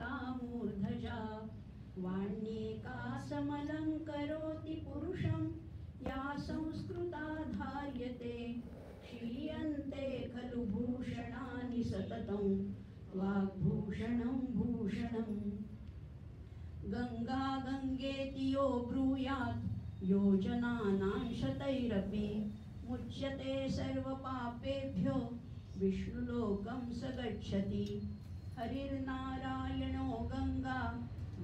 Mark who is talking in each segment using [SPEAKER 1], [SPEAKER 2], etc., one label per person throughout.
[SPEAKER 1] एका मूर्धजा वाण्येका समलंकरोति पुरुषं या संस्कृता धार्यते क्षीयन्ते खलु भूषणानि सततं वाग्भूषणं भूषणम् गंगा गंगेति यो ब्रूयात् योजनानां शतैरपि मुच्यते सर्वपापेभ्यो विष्णुलोकं स गच्छति हरिर्नारायणो गंगा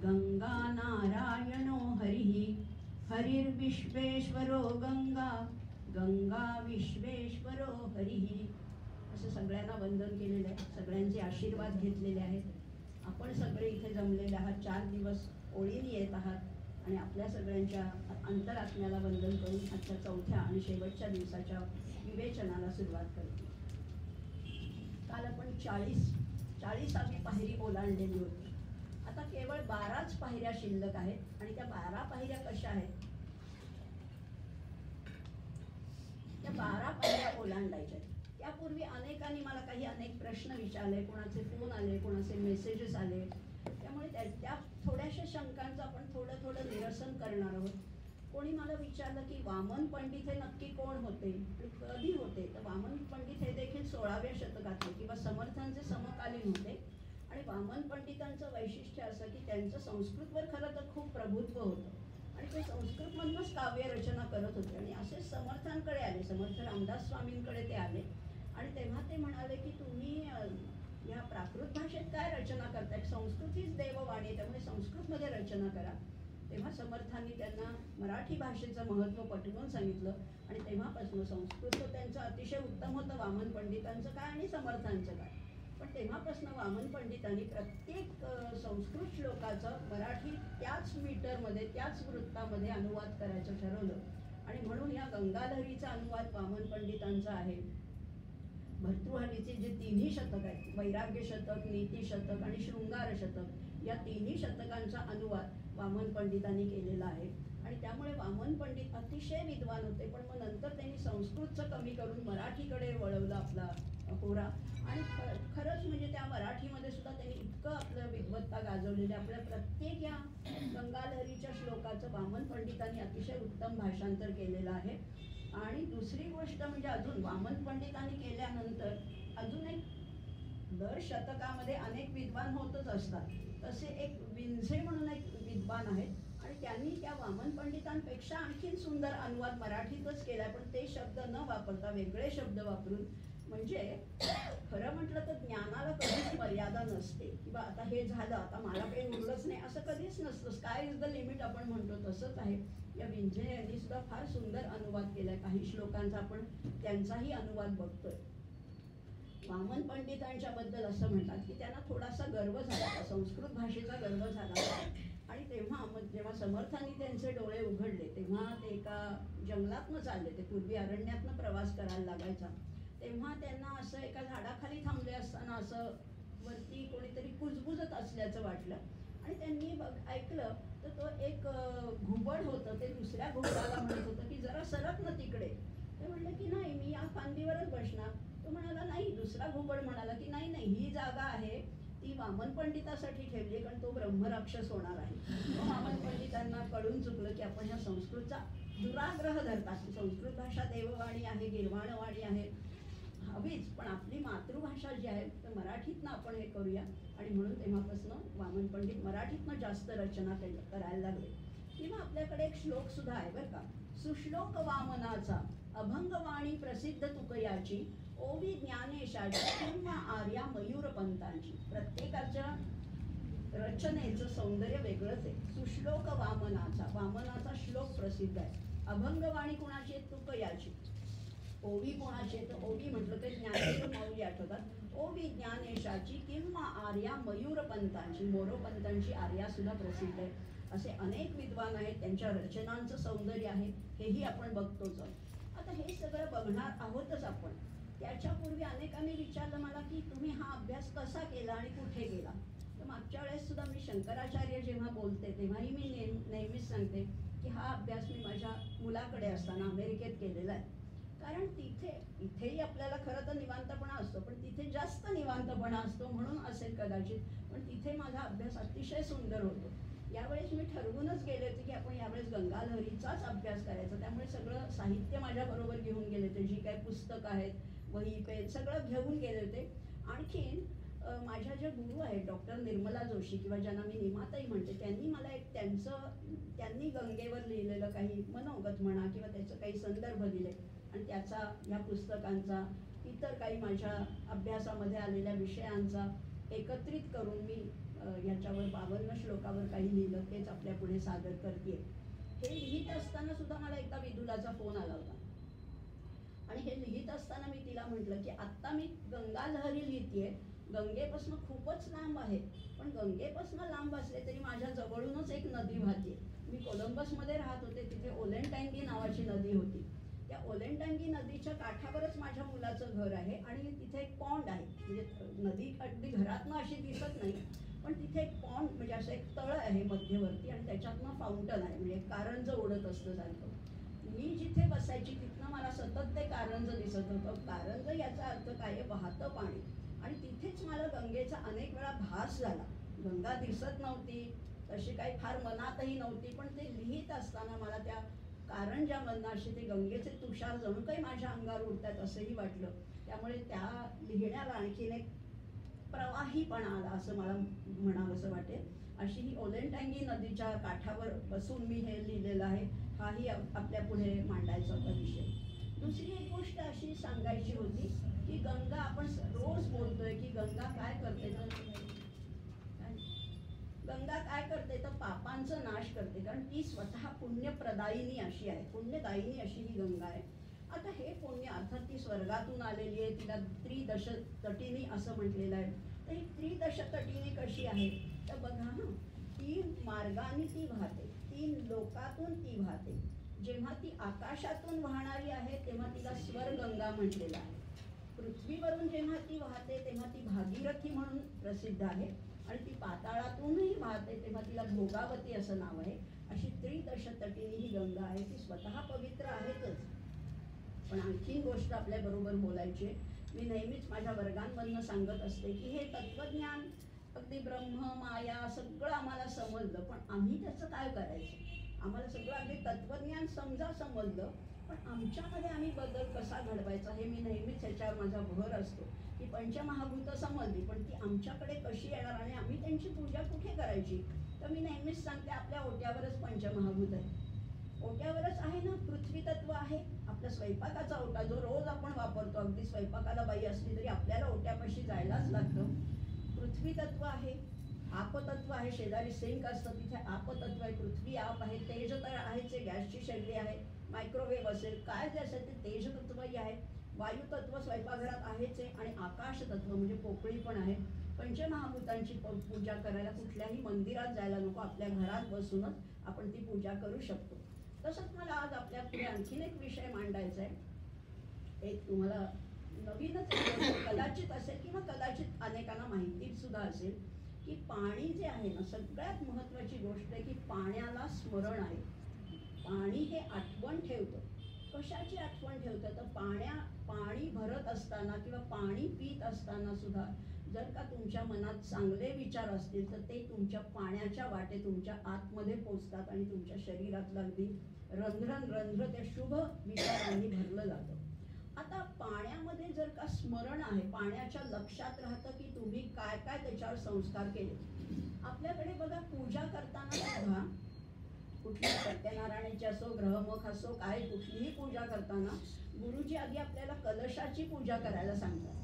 [SPEAKER 1] गंगा नारायणो हरिः हरिर्विश्वेश्वरो गंगा गंगा विश्वेश्वरो हरिः असं सगळ्यांना वंदन केलेलं आहे. सगळ्यांचे आशीर्वाद घेतलेले आहेत. आपण सगळे इथे जमलेले आहात. 4 दिवस ओळीने येत आहात आणि आपल्या सगळ्यांच्या अंतरात्म्याला वंदन करून आजच्या 4थ्या आणि शेवटच्या दिवसाच्या विवेचनाला सुरुवात करतो. काल आपण 40वी पायरी ओलांडलेली होती. आता केवळ 12च पायऱ्या शिल्लक आहेत आणि त्या 12 पायऱ्या कशा आहेत? त्या 12 पायऱ्या ओलांडायच्या आहेत. त्यापूर्वी अनेकांनी मला अनेक प्रश्न विचारले, कोणाचे फोन आले, कोणाचे मेसेजेस आले. त्यामुळे त्या थोड्याशा शंकांचं आपण थोडं निरसन करणार आहोत. कोणी मला विचारलं की वामन पंडित हे नक्की कोण होते, कधी होते? तर वामन पंडित हे देखील 16व्या शतकातले किंवा समर्थांचे समकालीन होते. आणि वामन पंडितांचं वैशिष्ट्य असं की त्यांचं संस्कृतवर खरं तर खूप प्रभुत्व होतं आणि ते संस्कृतमधूनच काव्य रचना करत होते. आणि असे समर्थांकडे आले, समर्थ रामदास स्वामींकडे ते आले आणि तेव्हा ते म्हणाले की तुम्ही या प्राकृत भाषेत काय रचना करताय? संस्कृत हीच देववाणी, त्यामुळे संस्कृतमध्ये रचना करा. तेव्हा समर्थांनी त्यांना मराठी भाषेचं महत्त्व पटवून सांगितलं आणि तेव्हापासून संस्कृत त्यांचं अतिशय उत्तम होतं, वामन पंडितांचं काय आणि समर्थांचं काय. पण तेव्हापासून वामन पंडितांनी प्रत्येक संस्कृत श्लोकाचं मराठी त्याच मीटरमध्ये त्याच वृत्तामध्ये अनुवाद करायचं ठरवलं आणि म्हणून या गंगाधरीचा अनुवाद वामन पंडितांचा आहे. भर्तृहरीचे जे 3ही शतक आहेत, वैराग्य शतक, नीती शतक आणि शृंगार शतक, या 3ही शतकांचा अनुवाद वामन पंडितांनी केलेला आहे. आणि त्यामुळे वामन पंडित अतिशय विद्वान होते. पण मग नंतर त्यांनी संस्कृतचं कमी करून मराठीकडे वळवलं आपला होरा. आणि खरंच म्हणजे त्या मराठीमध्ये सुद्धा त्यांनी इतकं आपलं विद्वत्ता गाजवलेली. आपल्या प्रत्येक या गंगाधरीच्या श्लोकाचं वामन पंडितांनी अतिशय उत्तम भाषांतर केलेलं आहे. आणि दुसरी गोष्ट म्हणजे अजून वामन पंडितांनी केल्यानंतर अजून एक दर शतकामध्ये अनेक विद्वान होतच असतात. तसे एक विंझे म्हणून एक विद्वान आहेत आणि त्यांनी त्या वामन पंडितांपेक्षा आणखीन सुंदर अनुवाद मराठीतच केला. पण ते शब्द न वापरता वेगळे शब्द वापरून, म्हणजे खरं म्हटलं तर ज्ञानाला कधीच मर्यादा नसते किंवा आता हे झालं, आता मला काही उरलंच नाही असं कधीच नसतं. स्काय इज द लिमिट आपण म्हणतो, तसंच आहे. या विंझे यांनी सुद्धा फार सुंदर अनुवाद केलाय. काही श्लोकांचा आपण त्यांचाही अनुवाद बघतोय. वामन पंडितांच्या बद्दल असं म्हणतात की त्यांना थोडासा गर्व झाला, संस्कृत भाषेचा गर्व झाला. आणि तेव्हा जेव्हा समर्थांनी त्यांचे डोळे उघडले तेव्हा ते एका जंगलातनं चालले. ते पूर्वी अरण्यातनं प्रवास करायला लागायचा. तेव्हा त्यांना असं एका झाडाखाली थांबले असताना असं वरती कोणीतरी कुजबुजत असल्याचं वाटलं आणि त्यांनी ऐकलं तर तो एक घुबड होतं. ते दुसऱ्या घुबडाला म्हणत होतं की जरा सरक ना तिकडे. ते म्हणले की नाही, मी या फांदीवरच बसणार. तो म्हणाला नाही. दुसरा घुबड म्हणाला की नाही नाही, ही जागा आहे ती वामन पंडितासाठी ठेवली आहे, कारण तो ब्रह्मराक्षस होणार आहे. वामन पंडितांना कळून चुकलं की आपण ह्या संस्कृतचा दुराग्रह धरतात. संस्कृत भाषा देववाणी आहे, गिरवाणवाणी आहे, हवीच, पण आपली मातृभाषा जी आहे तर मराठीतनं आपण हे करूया. आणि म्हणून तेव्हापासून वामन पंडित मराठीतनं जास्त रचना करायला लागले. किंवा आपल्याकडे एक श्लोक सुद्धा आहे बरं का. सुश्लोक वामनाचा अभंगवाणी प्रसिद्ध तुकयाची, ओवी ज्ञानेशाची किंवा आर्या मयूरपंतांची. प्रत्येकाच्या रचनेचं सौंदर्य वेगळंच आहे. सुश्लोक वामनाचा श्लोक प्रसिद्ध आहे. अभंगवाणी कोणाची आहे? तुकयाची. ओवी कोणाची आहे? तर ओवी म्हटलं तर ज्ञानेश्वर माऊली आठवतात. ओवी ज्ञानेशाची किंवा आर्या मयूरपंतांची, मोरोपंतांची आर्या सुद्धा प्रसिद्ध आहे. असे अनेक विद्वान आहेत, त्यांच्या रचनांचं सौंदर्य आहे, हेही आपण बघतोच. आता हे सगळं बघणार आहोतच आपण. त्याच्यापूर्वी अनेकांनी विचारलं मला की तुम्ही हा अभ्यास कसा केला आणि कुठे केला. तर मागच्या वेळेस सुद्धा मी शंकराचार्य जेव्हा बोलते तेव्हाही मी नेहमीच सांगते की हा अभ्यास मी माझ्या मुलाकडे असताना अमेरिकेत केलेला आहे. कारण इथेही आपल्याला खरं तर निवांतपणा असतो, पण तिथे जास्त निवांतपणा असतो म्हणून असेल कदाचित. पण तिथे माझा अभ्यास अतिशय सुंदर होतो. यावेळेस मी ठरवूनच गेले होते की आपण यावेळेस गंगा लहरीचाच अभ्यास करायचा. त्यामुळे सगळं साहित्य माझ्याबरोबर घेऊन गेले होते, जी काही पुस्तकं आहेत, वही पेन सगळं घेऊन गेले होते. आणखीन माझ्या ज्या गुरु आहेत डॉक्टर निर्मला जोशी, किंवा ज्यांना मी निमाताई म्हणते, त्यांनी मला त्यांनी गंगेवर लिहिलेलं काही मनोगत म्हणा किंवा त्याचं काही संदर्भ दिले, आणि त्याचा ह्या पुस्तकांचा, इतर काही माझ्या अभ्यासामध्ये आलेल्या विषयांचा एकत्रित करून मी ह्याच्यावर 52 श्लोकावर काही लिहिलं, तेच आपल्या पुढे सादर करते. हे लिहित असताना सुद्धा मला एकदा विदुलाचा फोन आला होता, आणि हे लिहित असताना मी तिला म्हटलं की आत्ता मी गंगा लहरी लिहितेय, गंगेपासून खूपच लांब आहे, पण गंगेपासून लांब असले तरी माझ्या जवळूनच एक नदी वाहते. मी कोलंबसमध्ये राहत होते, तिथे ओलेंटँगी नावाची नदी होती. त्या ओलेंटँगी नदीच्या काठावरच माझ्या मुलाचं घर आहे, आणि तिथे एक पॉन्ड आहे. म्हणजे नदी अगदी घरातनं अशी दिसत नाही, पण तिथे एक पॉन्ड म्हणजे असं एक तळ आहे मध्यवर्ती, आणि त्याच्यातनं फाउंटन आहे, म्हणजे कारंज ओढत असतं सारखं. मी जिथे बसायची तिथनं मला सतत ते कारंज दिसत होतं. कारंज याचा अर्थ काय, वाहतं पाणी. आणि तिथेच मला गंगेचा अनेक वेळा भास झाला. गंगा दिसत नव्हती, तशी काही फार मनातही नव्हती, पण ते लिहित असताना मला त्या कारंजामधनं असे ते गंगेचे तुषार जणू काही माझ्या अंगावर उडतात असंही वाटलं. त्यामुळे त्या लिहिण्याला आणखीन एक प्रवाहीपणा आला असं मला म्हणावंसं वाटेल. अशी ही ओलेंटँगी नदीच्या काठावर बसून मी हे लिहिलेलं आहे. हाही आपल्या पुढे मांडायचा होता विषय. दुसरी एक गोष्ट अशी सांगायची होती की गंगा, आपण रोज बोलतोय की गंगा काय करते, गंगा काय करते तर पापांचं नाश करते, कारण ती स्वतः पुण्यप्रदायिनी अशी आहे, पुण्यदायिनी अशी ही गंगा आहे. आता हे पुण्य अर्थात ती स्वर्गातून आलेली आहे, तिला त्रिदशतटिनी असं म्हटलेलं आहे. तर ही त्रिदशतटिनी कशी आहे तर बघा ना, 3 मार्गाने ती वाहते, 3 लोकातून ती वाहते. जेव्हा ती आकाशातून वाहणारी आहे तेव्हा तिला स्वरगंगा म्हटलेलं आहे. पृथ्वीवरून जेव्हा ती वाहते तेव्हा ती भागीरथी म्हणून प्रसिद्ध आहे, आणि ती पाताळातूनही वाहते तेव्हा तिला भोगावती असं नाव आहे. अशी त्रिदशतटिनी ही गंगा आहे. ती स्वतः पवित्र आहेतच, पण आणखीन गोष्ट आपल्या बरोबर बोलायची. मी नेहमीच माझ्या वर्गांमधनं सांगत असते की हे तत्वज्ञान अगदी ब्रह्म माया सगळं आम्हाला समजलं, पण आम्ही त्याचं काय करायचं. आम्हाला सगळं अगदी तत्वज्ञान समजलं, पण आमच्यामध्ये आम्ही बदल कसा घडवायचा हे मी नेहमीच ह्याच्यावर माझा भर असतो की पंचमहाभूतं समजली, पण ती आमच्याकडे कशी येणार आणि आम्ही त्यांची पूजा कुठे करायची. तर मी नेहमीच सांगते, आपल्या ओट्यावरच पंचमहाभूत आहे. ओट्यावरच आहे ना, पृथ्वी तत्व आहे. आपल्या स्वयंपाकाचा ओटा जो रोज आपण वापरतो, अगदी स्वयंपाकाला बाई असली तरी आपल्याला ओट्यापाशी जायलाच लागतं. पृथ्वी तत्व आहे, आपतत्व आहे, शेजारी सिंक असतं तिथे आपतत्व आहे, पृथ्वी आप आहे, तेज तर आहेच, गॅसची शेगडी आहे, मायक्रोवेव्ह असेल काय जे असेल ते तेज तत्वही आहे, वायू तत्व स्वयंपाकघरात आहेच आहे, आणि आकाश तत्व म्हणजे पोकळी पण आहे. पंचमहाभूतांची पूजा करायला कुठल्याही मंदिरात जायला नको, आपल्या घरात बसूनच आपण ती पूजा करू शकतो. तसंच मला आज आपल्या पुढे आणखीन एक विषय मांडायचा आहे. एक तुम्हाला नवीनच कदाचित असेल किंवा कदाचित अनेकांना माहिती सुद्धा असेल की पाणी जे आहे ना, सगळ्यात महत्त्वाची गोष्ट आहे की पाण्याला स्मरण आहे. पाणी हे आठवण ठेवतं. कशाची आठवण ठेवतं तर पाणी भरत असताना किंवा पाणी पित असताना सुद्धा जर का तुमच्या मनात चांगले विचार असतील तर ते तुमच्या पाण्याच्या वाटे तुमच्या आतमध्ये पोचतात, आणि तुमच्या शरीरातलं अगदी रंध्र त्या शुभ विचारांनी भरलं जातं. आता पाण्यामध्ये जर का स्मरण आहे, पाण्याच्या लक्षात राहतं की तुम्ही काय काय त्याच्यावर संस्कार केले. आपल्याकडे बघा पूजा करताना सुद्धा कुठली सत्यनारायणाची असो, ग्रहमुख असो, काय कुठलीही पूजा करताना गुरुजी आधी आपल्याला कलशाची पूजा करायला सांगतात.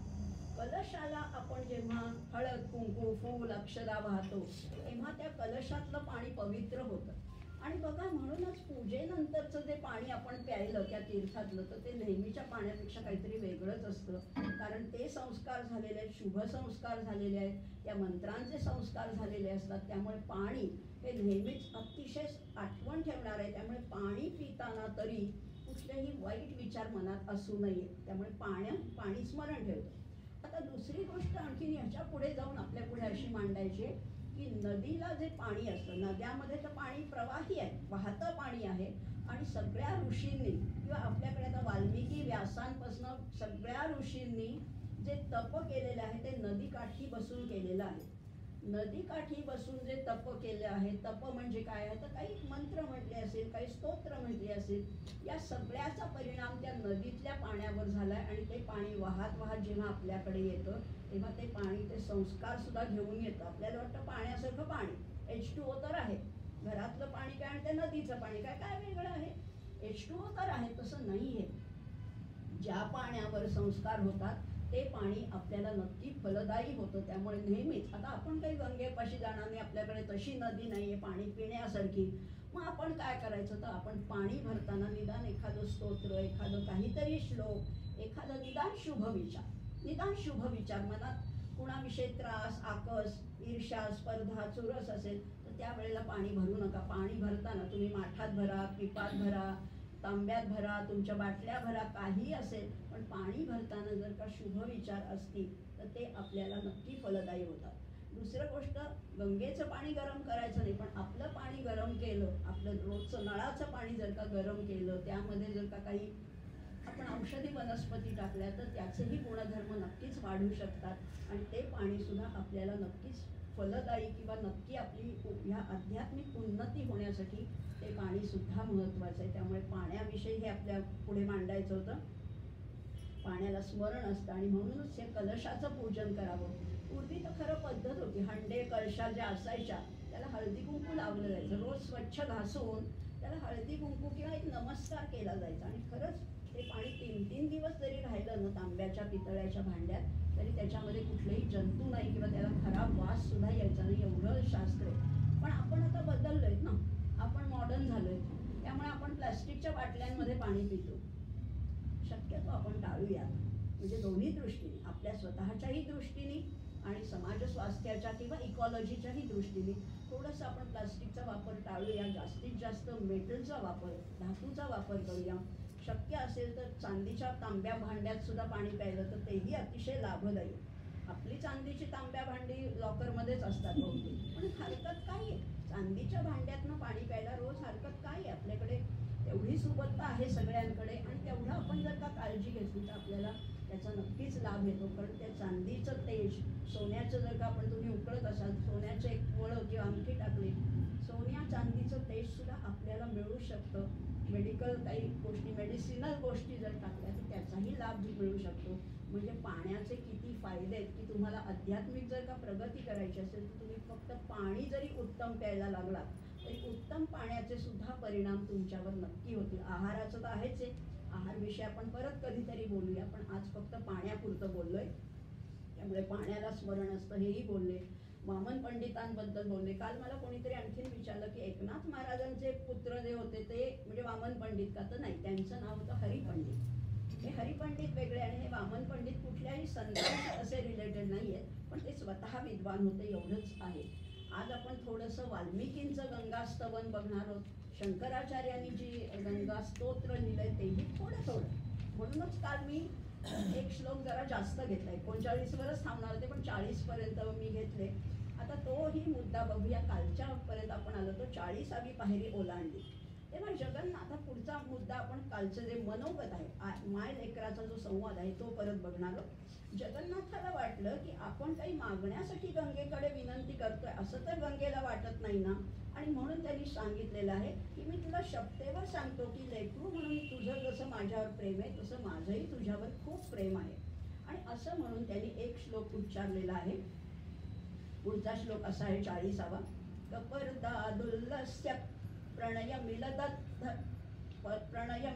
[SPEAKER 1] कलशाला आपण जेव्हा हळद कुंकू फूल अक्षदा वाहतो तेव्हा त्या कलशातलं पाणी पवित्र होतं. आणि बघा, म्हणूनच पूजेनंतरचं जे पाणी आपण प्यायलं त्या तीर्थातलं, तर ते नेहमीच्या पाण्यापेक्षा काहीतरी वेगळंच असतं, कारण ते संस्कार झालेले आहेत, शुभ संस्कार झालेले आहेत, त्या मंत्रांचे संस्कार झालेले असतात. त्यामुळे पाणी हे नेहमीच अतिशय आठवण ठेवणार आहे. त्यामुळे पाणी पिताना तरी कुठलेही वाईट विचार मनात असू नये, त्यामुळे पाणी स्मरण ठेवतं. आता दुसरी गोष्ट आणखीन ह्याच्या पुढे जाऊन आपल्या पुढे अशी मांडायची की नदीला जे पाणी असतं, नद्यामध्ये तर पाणी प्रवाही आहे, वाहतं पाणी आहे, आणि सगळ्या ऋषींनी किंवा आपल्याकडे आता वाल्मिकी व्यासांपासून सगळ्या ऋषींनी जे तप केलेले आहे ते नदीकाठी बसून केलेलं आहे. नदीकाठी बसून जे तप केले आहे, तप म्हणजे काय आहे तर काही मंत्र म्हटले असेल, काही स्तोत्र म्हटले असेल, या सगळ्याचा परिणाम त्या नदीतल्या पाण्यावर झालाय. आणि ते पाणी वाहत वाहत जेव्हा आपल्याकडे येतं तेव्हा ते पाणी ते संस्कार सुद्धा घेऊन येतं. आपल्याला वाटतं पाण्यासारखं पाणी, H2O तर आहे, घरातलं पाणी काय आणि ते नदीचं पाणी काय, काय वेगळं आहे? H2O तर आहे. तसं नाहीये. ज्या पाण्यावर संस्कार होतात ते पाणी आपल्याला नक्की फलदायी होतं. त्यामुळे नेहमीच, आता आपण काही गंगेपाशी जाणार नाही, आपल्याकडे तशी नदी नाहीये पाणी पिण्यासारखी, मग आपण काय करायचं तर आपण पाणी भरताना निदान एखादं स्तोत्र, एखादं काहीतरी श्लोक, एखादं निदान शुभ विचार मनात कुणाविषयी त्रास, आकस, ईर्ष्या, स्पर्धा, चुरस असेल तर त्यावेळेला पाणी भरू नका. पाणी भरताना तुम्ही माठात भरा, पिपात भरा, तांब्यात भरा, तुमच्या बाटल्या भरा, काही असेल, पण पाणी भरताना जर का शुभ विचार असतील तर ते आपल्याला नक्की फलदायी होतात. दुसरं गोष्ट, गंगेचं पाणी गरम करायचं नाही, पण आपलं पाणी गरम केलं, आपलं रोजचं नळाचं पाणी जर का गरम केलं, त्यामध्ये जर का काही आपण औषधी वनस्पती टाकल्या तर त्याचेही गुणधर्म नक्कीच वाढू शकतात आणि ते पाणी सुद्धा आपल्याला नक्कीच फलदायी किंवा नक्की आपली ह्या आध्यात्मिक उन्नती होण्यासाठी ते पाणी सुद्धा महत्त्वाचं आहे. त्यामुळे पाण्याविषयी हे आपल्या पुढे मांडायचं होतं. पाण्याला स्मरण असतं आणि म्हणूनच हे कलशाचं पूजन करावं. पूर्वी तर खरं पद्धत होती, हंडे कळशा ज्या असायच्या त्याला हळदी कुंकू लावलं जायचं, रोज स्वच्छ घासून त्याला हळदी कुंकू किंवा एक नमस्कार केला जायचा. आणि खरंच ते पाणी 3-3 दिवस जरी राहिलं ना तांब्याच्या पितळ्याच्या भांड्यात तरी त्याच्यामध्ये कुठलेही जंतू नाही किंवा त्याला खराब वास सुद्धा यायचा नाही, एवढं शास्त्र आहे. पण आपण आता बदललोय ना, आपण मॉडर्न झालोय, त्यामुळे आपण प्लास्टिकच्या बाटल्यांमध्ये पाणी पितो. शक्यतो आपण टाळूया, म्हणजे दोन्ही दृष्टीने, आपल्या स्वतःच्याही दृष्टीने आणि समाज स्वास्थ्याच्या किंवा इकॉलॉजीच्याही दृष्टीने थोडंसं आपण प्लास्टिकचा वापर टाळूया. जास्तीत जास्त मेटलचा वापर, धातूचा वापर करूया. शक्य असेल तर चांदीच्या तांब्या भांड्यात सुद्धा पाणी प्यायलं तर तेही अतिशय लाभदायी. आपली चांदीची तांब्या भांडी लॉकरमध्येच असतात बहुतेक, पण हरकत काय आहे, चांदीच्या भांड्यातनं पाणी प्यायला रोज हरकत काय आहे? आपल्याकडे तेवढी सुबत्ता आहे सगळ्यांकडे आणि तेवढं आपण जर का काळजी घेतली तर आपल्याला त्याचा नक्कीच लाभ येतो. कारण त्या चांदीचं तेज, सोन्याचं जर का आपण तुम्ही उकळत असाल, सोन्याचं एक वळं किंवा अंगठी टाकली, सोन्या चांदीचं तेज सुद्धा आपल्याला मिळू शकतं. मेडिकल काही गोष्टी, मेडिसिनल गोष्टी जर टाकल्या तर त्याचाही लाभ मिळू शकतो. म्हणजे पाण्याचे किती फायदे आहेत की तुम्हाला आध्यात्मिक जर का प्रगती करायची असेल तर तुम्ही फक्त पाणी जरी उत्तम प्यायला लागला तरी उत्तम पाण्याचे सुद्धा परिणाम तुमच्यावर नक्की होतील. आहाराचं तर आहेच आहे, आहारविषयी आपण परत कधीतरी बोलूया, पण आज फक्त पाण्यापुरतं बोललोय. त्यामुळे पाण्याला स्मरण असतं हेही बोलले. वामन पंडितांबद्दल बोलले. काल मला कोणीतरी आणखीन विचारलं की एकनाथ महाराजांचे पुत्र जे होते ते म्हणजे वामन पंडित का, तर नाही, त्यांचं नाव होतं हरिपंडित. हे हरिपंडित वेगळे आणि हे वामन पंडित कुठल्याही संतांशी असे रिलेटेड नाही आहेत, पण ते स्वतः विद्वान होते, एवढंच आहे. आज आपण थोडंसं वाल्मिकींचं गंगास्तवन बघणार आहोत. शंकराचार्यांनी जी गंगा स्तोत्र लिहिलंय तेही थोडं, म्हणूनच काल मी एक श्लोक जरा जास्त घेतला, 39वरच थांबणार होते पण 40पर्यंत मी घेतले. आता तोही मुद्दा बघूया. कालच्या पर्यंत आपण आलो तो 40वी पायरी ओलांडली. तेव्हा जगन्नाथ, पुढचा मुद्दा आपण कालचं जे मनोगत आहे, माय लेकराचा जो संवाद आहे तो परत बघणार आहोत. जगन्नाथाला वाटलं की आपण काही मागण्यासाठी गंगेकडे विनंती करतोय असं तर गंगेला वाटत नाही ना, आणि म्हणून त्यांनी सांगितलेलं आहे की मी तुला शब्देवर सांगतो की लेकरू म्हणून तुझं जसं माझ्यावर प्रेम आहे तसं माझंही तुझ्यावर खूप प्रेम आहे. आणि असं म्हणून त्यांनी एक श्लोक उच्चारलेला आहे. पुढचा श्लोक असा आहे 40वा. कपर्दादुल्लस्य प्रणय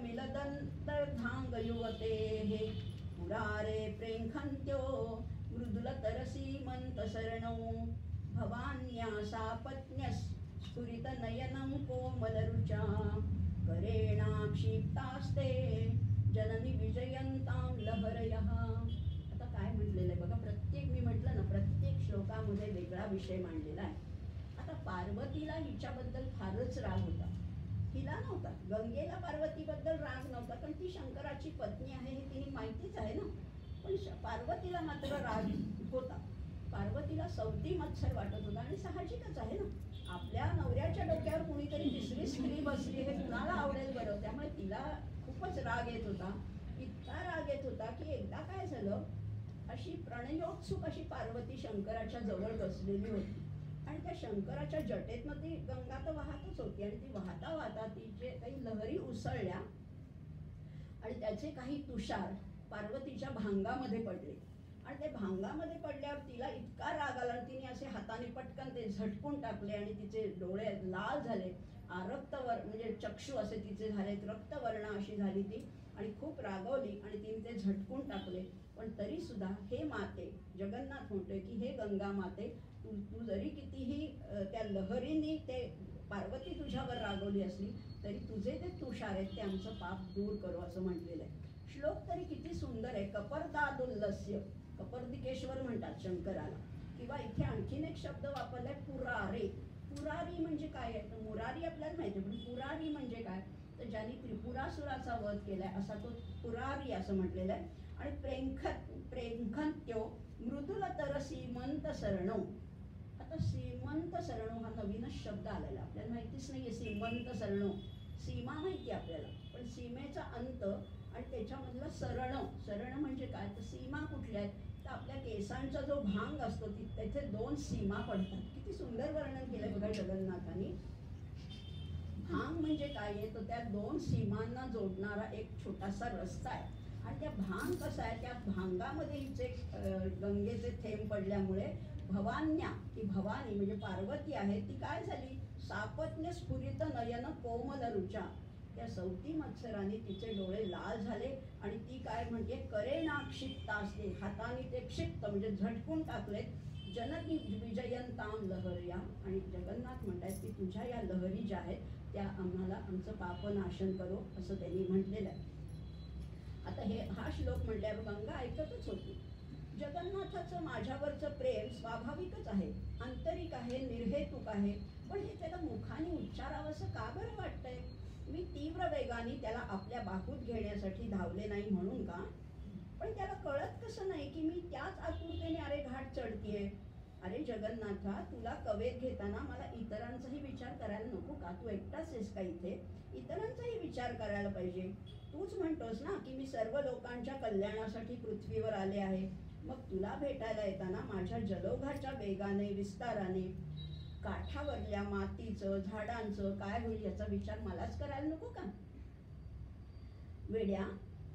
[SPEAKER 1] मिलदंतर्धांग युवतेः पुरारे प्रेंखन्त्यो मृदुलतरसीमंत शरणौ भवान्यासापत्न्यस् स्फुरित नयनं कोमलरुचा करेणाक्षिप्तास्ते जननी विजयंतां लहरयः. आता काय म्हटलेलं आहे बघा, प्रत्येक, मी म्हटलं ना, प्रत्येक श्लोकामध्ये वेगळा विषय मांडलेला आहे. आता पार्वतीला हिच्याबद्दल फारच राग होता, हिला नव्हता. गंगेला पार्वतीबद्दल राग नव्हता, पण ती शंकराची पत्नी आहे हे तिने माहितीच आहे ना. पण पार्वतीला मात्र राग होता. पार्वतीला सवती मत्सर वाटत होता आणि साहजिकच आहे ना, आपल्या नवऱ्याच्या डोक्यावर कुणीतरी तिसरी स्त्री बसली हे कुणाला आवडेल बरं? तिला खूपच राग येत होता. इतका राग येत होता की एकदा काय झालं, अशी प्रणयोत्सुक अशी पार्वती शंकराच्या जवळ बसलेली होती आणि त्या शंकराच्या जटेतनं ती गंगा तर वाहतच होती आणि ती वाहता वाहता तिचे काही लहरी उसळल्या आणि त्याचे काही तुषार पार्वतीच्या भांगामध्ये पडले आणि ते भांगामध्ये पडल्यावर तिला इतका राग आला आणि तिने असे हाताने पटकन ते झटकून टाकले आणि तिचे डोळे लाल झाले, रक्तवर म्हणजे चक्षु असे तिचे झालेत, रक्तवर्ण अशी झाली ती आणि खूप रागवली आणि तिने ते झटकून टाकले. पण तरी सुद्धा हे माते, जगन्नाथ म्हणतोय की हे गंगा माते, तू जरी कितीही त्या लहरींनी ते पार्वती तुझ्यावर रागवली असली तरी तुझे ते तुषार आहेत ते आमचं पाप दूर करू असं म्हटलेलं आहे. श्लोक तरी किती सुंदर आहे. कपर्दादुल्लस्य, कपर्दिकेश्वर म्हणतात शंकराला. किंवा इथे आणखीन एक शब्द वापरलाय पुरारे. पुरारी म्हणजे काय आहे तर मुरारी आपल्याला माहिती आहे, पण पुरारी म्हणजे काय तर ज्यांनी त्रिपुरासुराचा वध केलाय असा तो पुरारी असं म्हटलेलं आहे. आणि प्रेंखत्यो मृदुलतर सीमंत सरणो. आता सीमंत सरणो हा नवीनच शब्द आलेला, आपल्याला माहितीच नाहीये सीमंत सरणो. सीमा माहिती आपल्याला, पण सीमेचा अंत आणि त्याच्यामधलं सरण म्हणजे काय तर सीमा कुठल्या आहेत तर आपल्या केसांचा जो भांग असतो त्याचे दोन सीमा पडतात. किती सुंदर वर्णन केलंय बघा जगन्नाथांनी. भांग म्हणजे काय आहे तर त्या दोन सीमांना जोडणारा एक छोटासा रस्ता आहे आणि त्या भांग कसा आहे त्या भांगामध्ये हिचे गंगेचे थेंब पडल्यामुळे भवान्या, की भवानी म्हणजे पार्वती आहे ती काय झाली, सापत्न्य स्फुरित नयन कोमल रुचा, त्या सवती मत्सराने तिचे डोळे लाल झाले आणि ती काय म्हणते करेना क्षिप्तास्ते, हाताने ते क्षिप्त म्हणजे झटकून टाकले. जनकी विजयंताम लहर्या, आणि जगन्नाथ म्हणतात की तुझ्या या लहरी ज्या आहेत त्या आम्हाला आमचं पापनाशन करो असं त्यांनी म्हटलेलं आहे. आता हा श्लोक म्हटल्यावर गंगा ऐकतच होती. जगन्नाथाचं माझ्यावरचं प्रेम स्वाभाविकच आहे, आंतरिक आहे, निर्हेतुक आहे, पण हे त्याला मुखाने उच्चारावंसं का बरं वाटतंय. मी तीव्र वेगाने त्याला आपल्या बाहूत घेण्यासाठी धावले नाही म्हणून का, पण त्याला कळत कसं नाही की मी त्याच आतुरतेने अरे घाट चढतीये. अरे जगन्नाथा, तुला कवेत घेताना मला इतरांचाही विचार करायला नको का, तू एकटाच आहेस का इथे, इतरांचाही विचार करायला पाहिजे. तूच म्हणतोस ना की मी सर्व लोकांच्या कल्याणासाठी पृथ्वीवर आले आहे, मग तुला भेटायला येताना माझ्या जलोघाच्या वेगाने विस्ताराने काठावरल्या मातीचं झाडांचं काय होईल याचा विचार मलाच करायला नको का. वेड्या,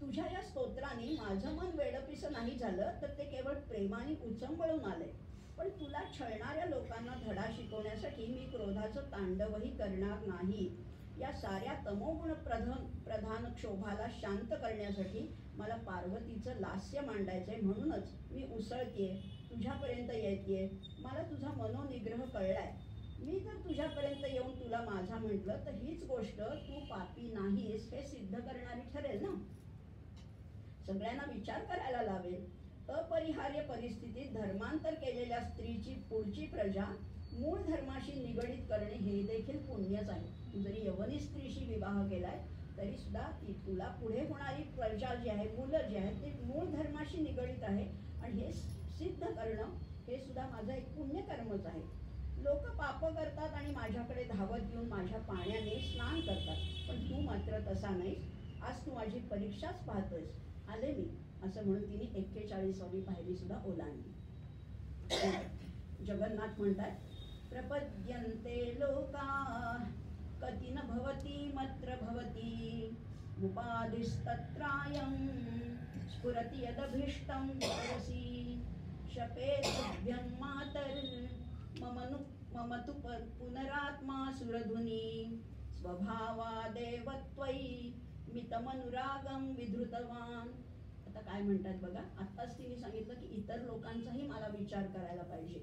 [SPEAKER 1] तुझ्या या स्तोत्राने माझं मन वेडपिसं नाही झालं तर ते केवळ प्रेमाने उचंबळून आलंय, पण तुला छळणाऱ्या लोकांना धडा शिकवण्यासाठी मी क्रोधाचं तांडवही करणार नाही. या साऱ्या तमोगुण प्रधान क्षोभाला शांत करण्यासाठी मला पार्वतीचं लास्य मांडायचंय, म्हणूनच मी उसळतीये, तुझ्यापर्यंत येतेय. मला तुझा मनोनिग्रह कळलाय. मी जर तुझ्यापर्यंत येऊन तुला माझा म्हटलं तर हीच गोष्ट तू पापी नाहीस हे सिद्ध करणारी ठरेल ना, सगळ्यांना विचार करायला लावेल. अपरिहार्य परिस्थितीत धर्मांतर केलेल्या स्त्रीची पुढची प्रजा मूळ धर्माशी निगडीत करणे हे देखील पुण्यच आहे. तू जरी यवनी स्त्रीशी विवाह केलाय तरी सुद्धा ती तुला पुढे होणारी प्रजा जी आहे, मुलं जी आहेत ते मूळ धर्माशी निगडीत आहे आणि हे सिद्ध करणं हे सुद्धा माझं एक पुण्यकर्मच आहे. लोक पाप करतात आणि माझ्याकडे धावत येऊन माझ्या पाण्याने स्नान करतात, पण तू मात्र तसा नाहीस. आज तू माझी परीक्षाच पाहतोयस, आले मी असं म्हणून तिने 41वी पायरी सुद्धा ओलांडली. जगन्नाथ म्हणतात प्रपद्यन्ते लोका कति न भवति मत्र भवति उपाधिस्तत्रायं स्फुरति यदभीष्टं तरसि शपेतुभ्यं मम तु पुनरात्मा सुरधुनी स्वभावादेव त्वयि मितमनुरागं विधृतवान. आता काय म्हणतात बघा, आत्ताच तिने सांगितलं की इतर लोकांचाही मला विचार करायला पाहिजे,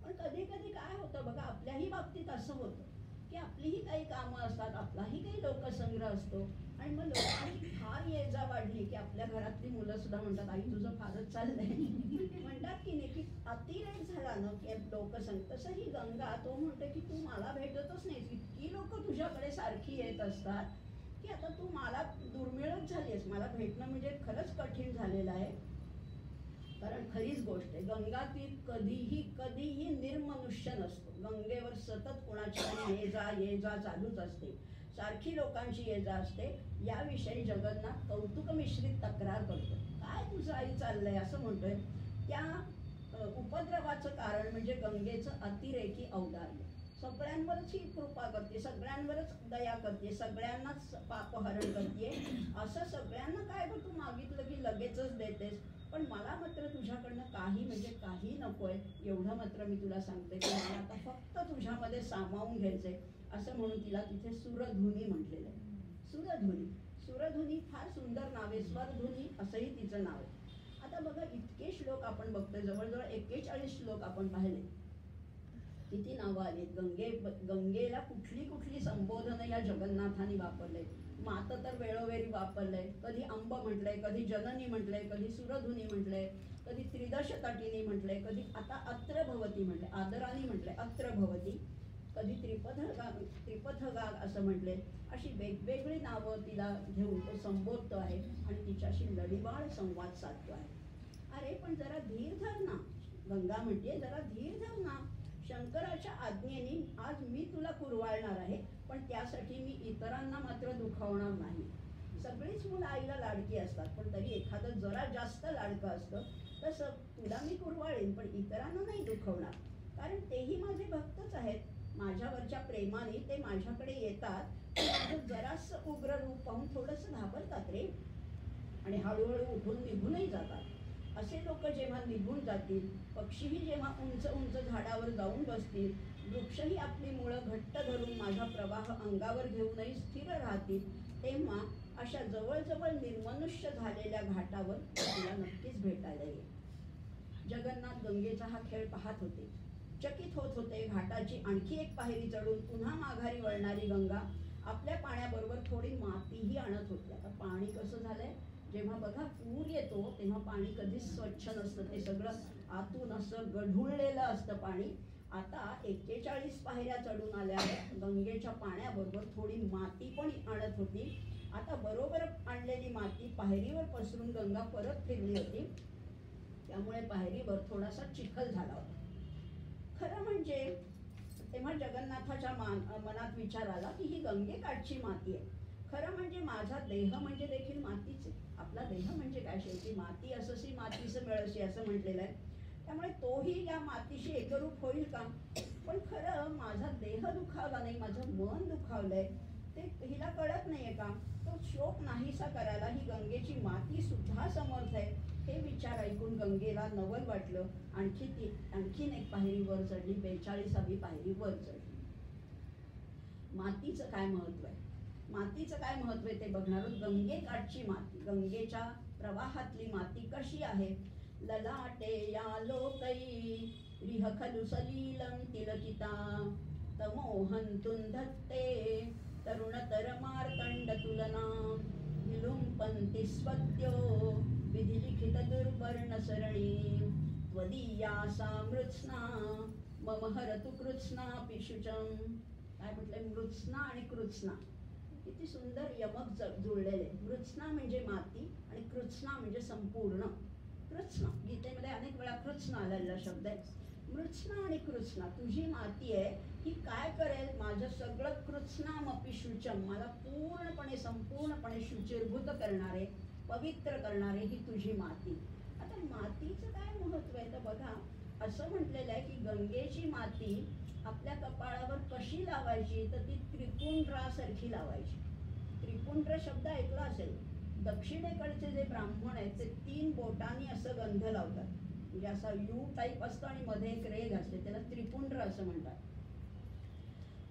[SPEAKER 1] पण कधी कधी काय होतं बघा, आपल्याही बाबतीत असं होतं की आपलीही काही कामं असतात, आपलाही काही लोकसंग्रह असतो आणि मग लोकांची फार ये जा वाढली की आपल्या घरातली मुलं सुद्धा म्हणतात आई तुझं फारच चाललंय म्हणतात की नाही की अतिरेक झाला ना की लोकसंग्रह. तसं ही गंगा तो म्हणते की तू मला भेटतच नाहीस, इतकी लोक तुझ्याकडे सारखी येत असतात की आता तू मला दुर्मिळच झालीस, मला भेटणं म्हणजे खरंच कठीण झालेलं आहे. कारण खरीच गोष्ट आहे, गंगातीर कधीही निर्मनुष्य नसतो. गंगेवर सतत कोणाची ये जा चालूच असते. सारखी लोकांची ये जा असते. याविषयी जगन्नाथ कौतुक मिश्रित तक्रार करतो. काय तुझं आई चाललंय असं म्हणतोय. त्या उपद्रवाचं कारण म्हणजे गंगेचं अतिरेकी औदार्य. सगळ्यांवरच ही कृपा करते, सगळ्यांवरच दया करते, सगळ्यांनाच पापहरण करते. असं सगळ्यांना काय बघ तू मागितलं की लगेचच देतेस, पण मला मात्र तुझ्याकडनं काही म्हणजे काही नकोय. एवढं मात्र मी तुला सांगते की मला आता फक्त तुझ्यामध्ये सामावून घ्यायचंय. असं म्हणून तिला तिथे सुरधुनी म्हटलेलं आहे. सुरधुनी, सुरधुनी फार सुंदर नाव आहे. स्वरधुनी असंही तिचं नाव आहे. आता बघा इतके श्लोक आपण बघतोय, जवळजवळ 41 श्लोक आपण पाहिले. किती नावं आली गंगेला कुठली कुठली संबोधनं या जगन्नाथाने वापरले. मात तर वेळोवेळी वापरलंय. कधी अंब म्हटलंय, कधी जननी म्हटलंय, कधी सुरधुनी म्हटलंय, कधी त्रिदश तटिनी म्हटलंय, कधी आता अत्र भवती म्हटलंय, आदराने म्हटलंय अत्र भवती, कधी त्रिपथगाग असं म्हटलंय. अशी वेगवेगळी नावं तिला घेऊन तो संबोधतो आहे आणि तिच्याशी लढीवाळ संवाद साधतो आहे. अरे पण जरा धीर धर ना, गंगा म्हणते जरा धीर धर ना. शंकराच्या आज्ञेने आज मी तुला कुरवाळणार आहे, पण त्यासाठी मी इतरांना मात्र दुखावणार नाही. सगळीच मुलं आईला लाडकी असतात, पण तरी एखादं जरा जास्त लाडकं असतं. तसं तुला मी कुरवाळेन, पण इतरांना नाही दुखवणार, कारण तेही माझे भक्तच आहेत. माझ्यावरच्या प्रेमाने ते माझ्याकडे येतात. जरासं उग्र रूप पाहून थोडंसं घाबरतात रे, आणि हळूहळू उठून निघूनही जातात. असे लोक जेव्हा निघून जातील, पक्षीही जेव्हा उंच उंच झाडावर जाऊन बसतील, वृक्षही आपली मुळं घट्ट धरून माझा प्रवाह अंगावर घेऊनही स्थिर राहतील, तेव्हा अशा जवळजवळ निर्मनुष्य झालेल्या घाटावर तुला नक्कीच भेटायला येईल. जगन्नाथ गंगेचा हा खेळ पाहत होते, चकित होत होते. घाटाची आणखी एक पायरी चढून पुन्हा माघारी वळणारी गंगा आपल्या पाण्याबरोबर थोडी मातीही आणत होती. आता पाणी कसं झालंय, जेव्हा बघा पूर येतो तेव्हा पाणी कधीच स्वच्छ नसतं, ते सगळं आतून असं गढुळलेलं असतं पाणी. आता 41 पायऱ्या चढून आल्या, गंगेच्या पाण्याबरोबर थोडी माती पण आणत होती. आता बरोबर आणलेली माती पायरीवर पसरून गंगा परत फिरली होती, त्यामुळे पायरीवर थोडासा चिखल झाला होता. खरं म्हणजे तेव्हा जगन्नाथाच्या मनात विचार आला की ही गंगेकाठची माती आहे. खरं म्हणजे माझा देह म्हणजे देखील मातीच आहे. आपला देह म्हणजे काय, शेवटी माती अससी मातीचं मिळशी असं म्हटलेलं आहे. त्यामुळे तोही या मातीशी एकरूप होईल का. पण खरं माझा देह दुखावला नाही, माझं मन दुखावलंय, ते हिला कळत नाहीये का. तो शोक नाहीसा करायला ही गंगेची माती सुद्धा समर्थ आहे. हे विचार ऐकून गंगेला नवल वाटलं. आणखीन एक पायरी वर चढली, 42वी पायरी वर चढली. मातीचं काय महत्व आहे, मातीचं काय महत्व आहे ते बघणार आहोत. गंगेकाठची माती, गंगेच्या प्रवाहातली माती कशी आहे. ललाटे या लोकई रिह खलु सलीलं तिलकिता तमोहंतुन धत्ते तरुणतर मार्तंड तुलना विलुंपन्ति स्वत्यो विधिलिखित दुर्वर्ण सरणी त्वदीया सा मृत्स्ना मम हरतु कृत्स्ना पिशुचम. काय म्हटलंय, मृत्स्ना आणि कृत्स्ना, किती सुंदर यमक जुळलेले. मृत्स्ना म्हणजे माती आणि कृत्स्ना म्हणजे संपूर्ण. कृत्स्ना गीतेमध्ये अनेक वेळा कृत्स्ना आलेला शब्द आहे. मृत्स्ना आणि कृत्स्ना, तुझी माती आहे ही काय करेल, माझं सगळं कृत्स्नामपि शुचम, मला पूर्णपणे संपूर्णपणे शुचिर्भूत करणारे, पवित्र करणारे ही तुझी माती. आता मातीचं काय महत्व आहे तर बघा, असं म्हटलेलं आहे की गंगेची माती आपल्या कपाळावर कशी लावायची तर ती त्रिपुंड्रासारखी लावायची. त्रिपुंड्र शब्द ऐकला असेल, दक्षिणेकडचे जे ब्राह्मण आहेत ते 3 बोटांनी असं गंध लावतात, म्हणजे असा यू टाईप असतो आणि मध्ये एक रेघ असते, त्याला त्रिपुंड्र असं म्हणतात.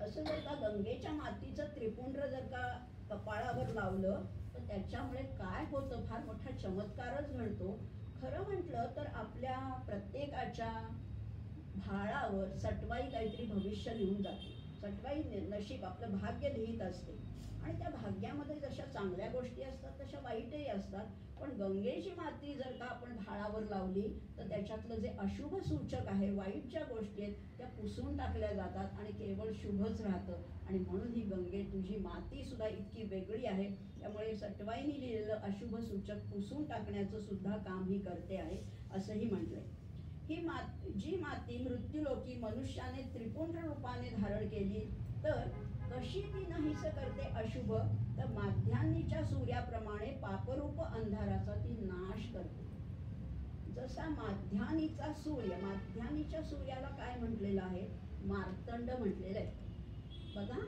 [SPEAKER 1] असं जर का गंगेच्या मातीचं त्रिपुंड्र जर का कपाळावर लावलं तर त्याच्यामुळे काय होतं, फार मोठा चमत्कारच घडतो. खरं म्हटलं तर आपल्या प्रत्येकाच्या भाळावर सटवाई काहीतरी भविष्य लिहून जाते. सटवाई नशीब, आपलं भाग्य लिहित असते, आणि त्या भाग्यामध्ये जशा चांगल्या गोष्टी असतात तशा वाईटही असतात. पण गंगेची माती जर का आपण भाळावर लावली तर त्याच्यातलं जे अशुभ सूचक आहे, वाईट ज्या गोष्टी आहेत त्या पुसून टाकल्या जातात आणि केवळ शुभच राहतं. आणि म्हणून ही गंगे तुझी माती सुद्धा इतकी वेगळी आहे, त्यामुळे सटवाईने लिहिलेलं अशुभ सूचक पुसून टाकण्याचं सुद्धा काम ही करते आहे असंही म्हटलंय. ही जी माती मृत्यूलोकी मनुष्याने त्रिपुंड्र रूपाने धारण केली तर तशी ती नाहीस करते अशुभ, तर माध्यान्नीच्या सूर्याप्रमाणे पापरूप अंधाराचा ती नाश करते. जसा माध्यानीचा सूर्य, माध्यानीच्या सूर्याला काय म्हटलेलं आहे? मार्तंड म्हटलेलं आहे. बघा,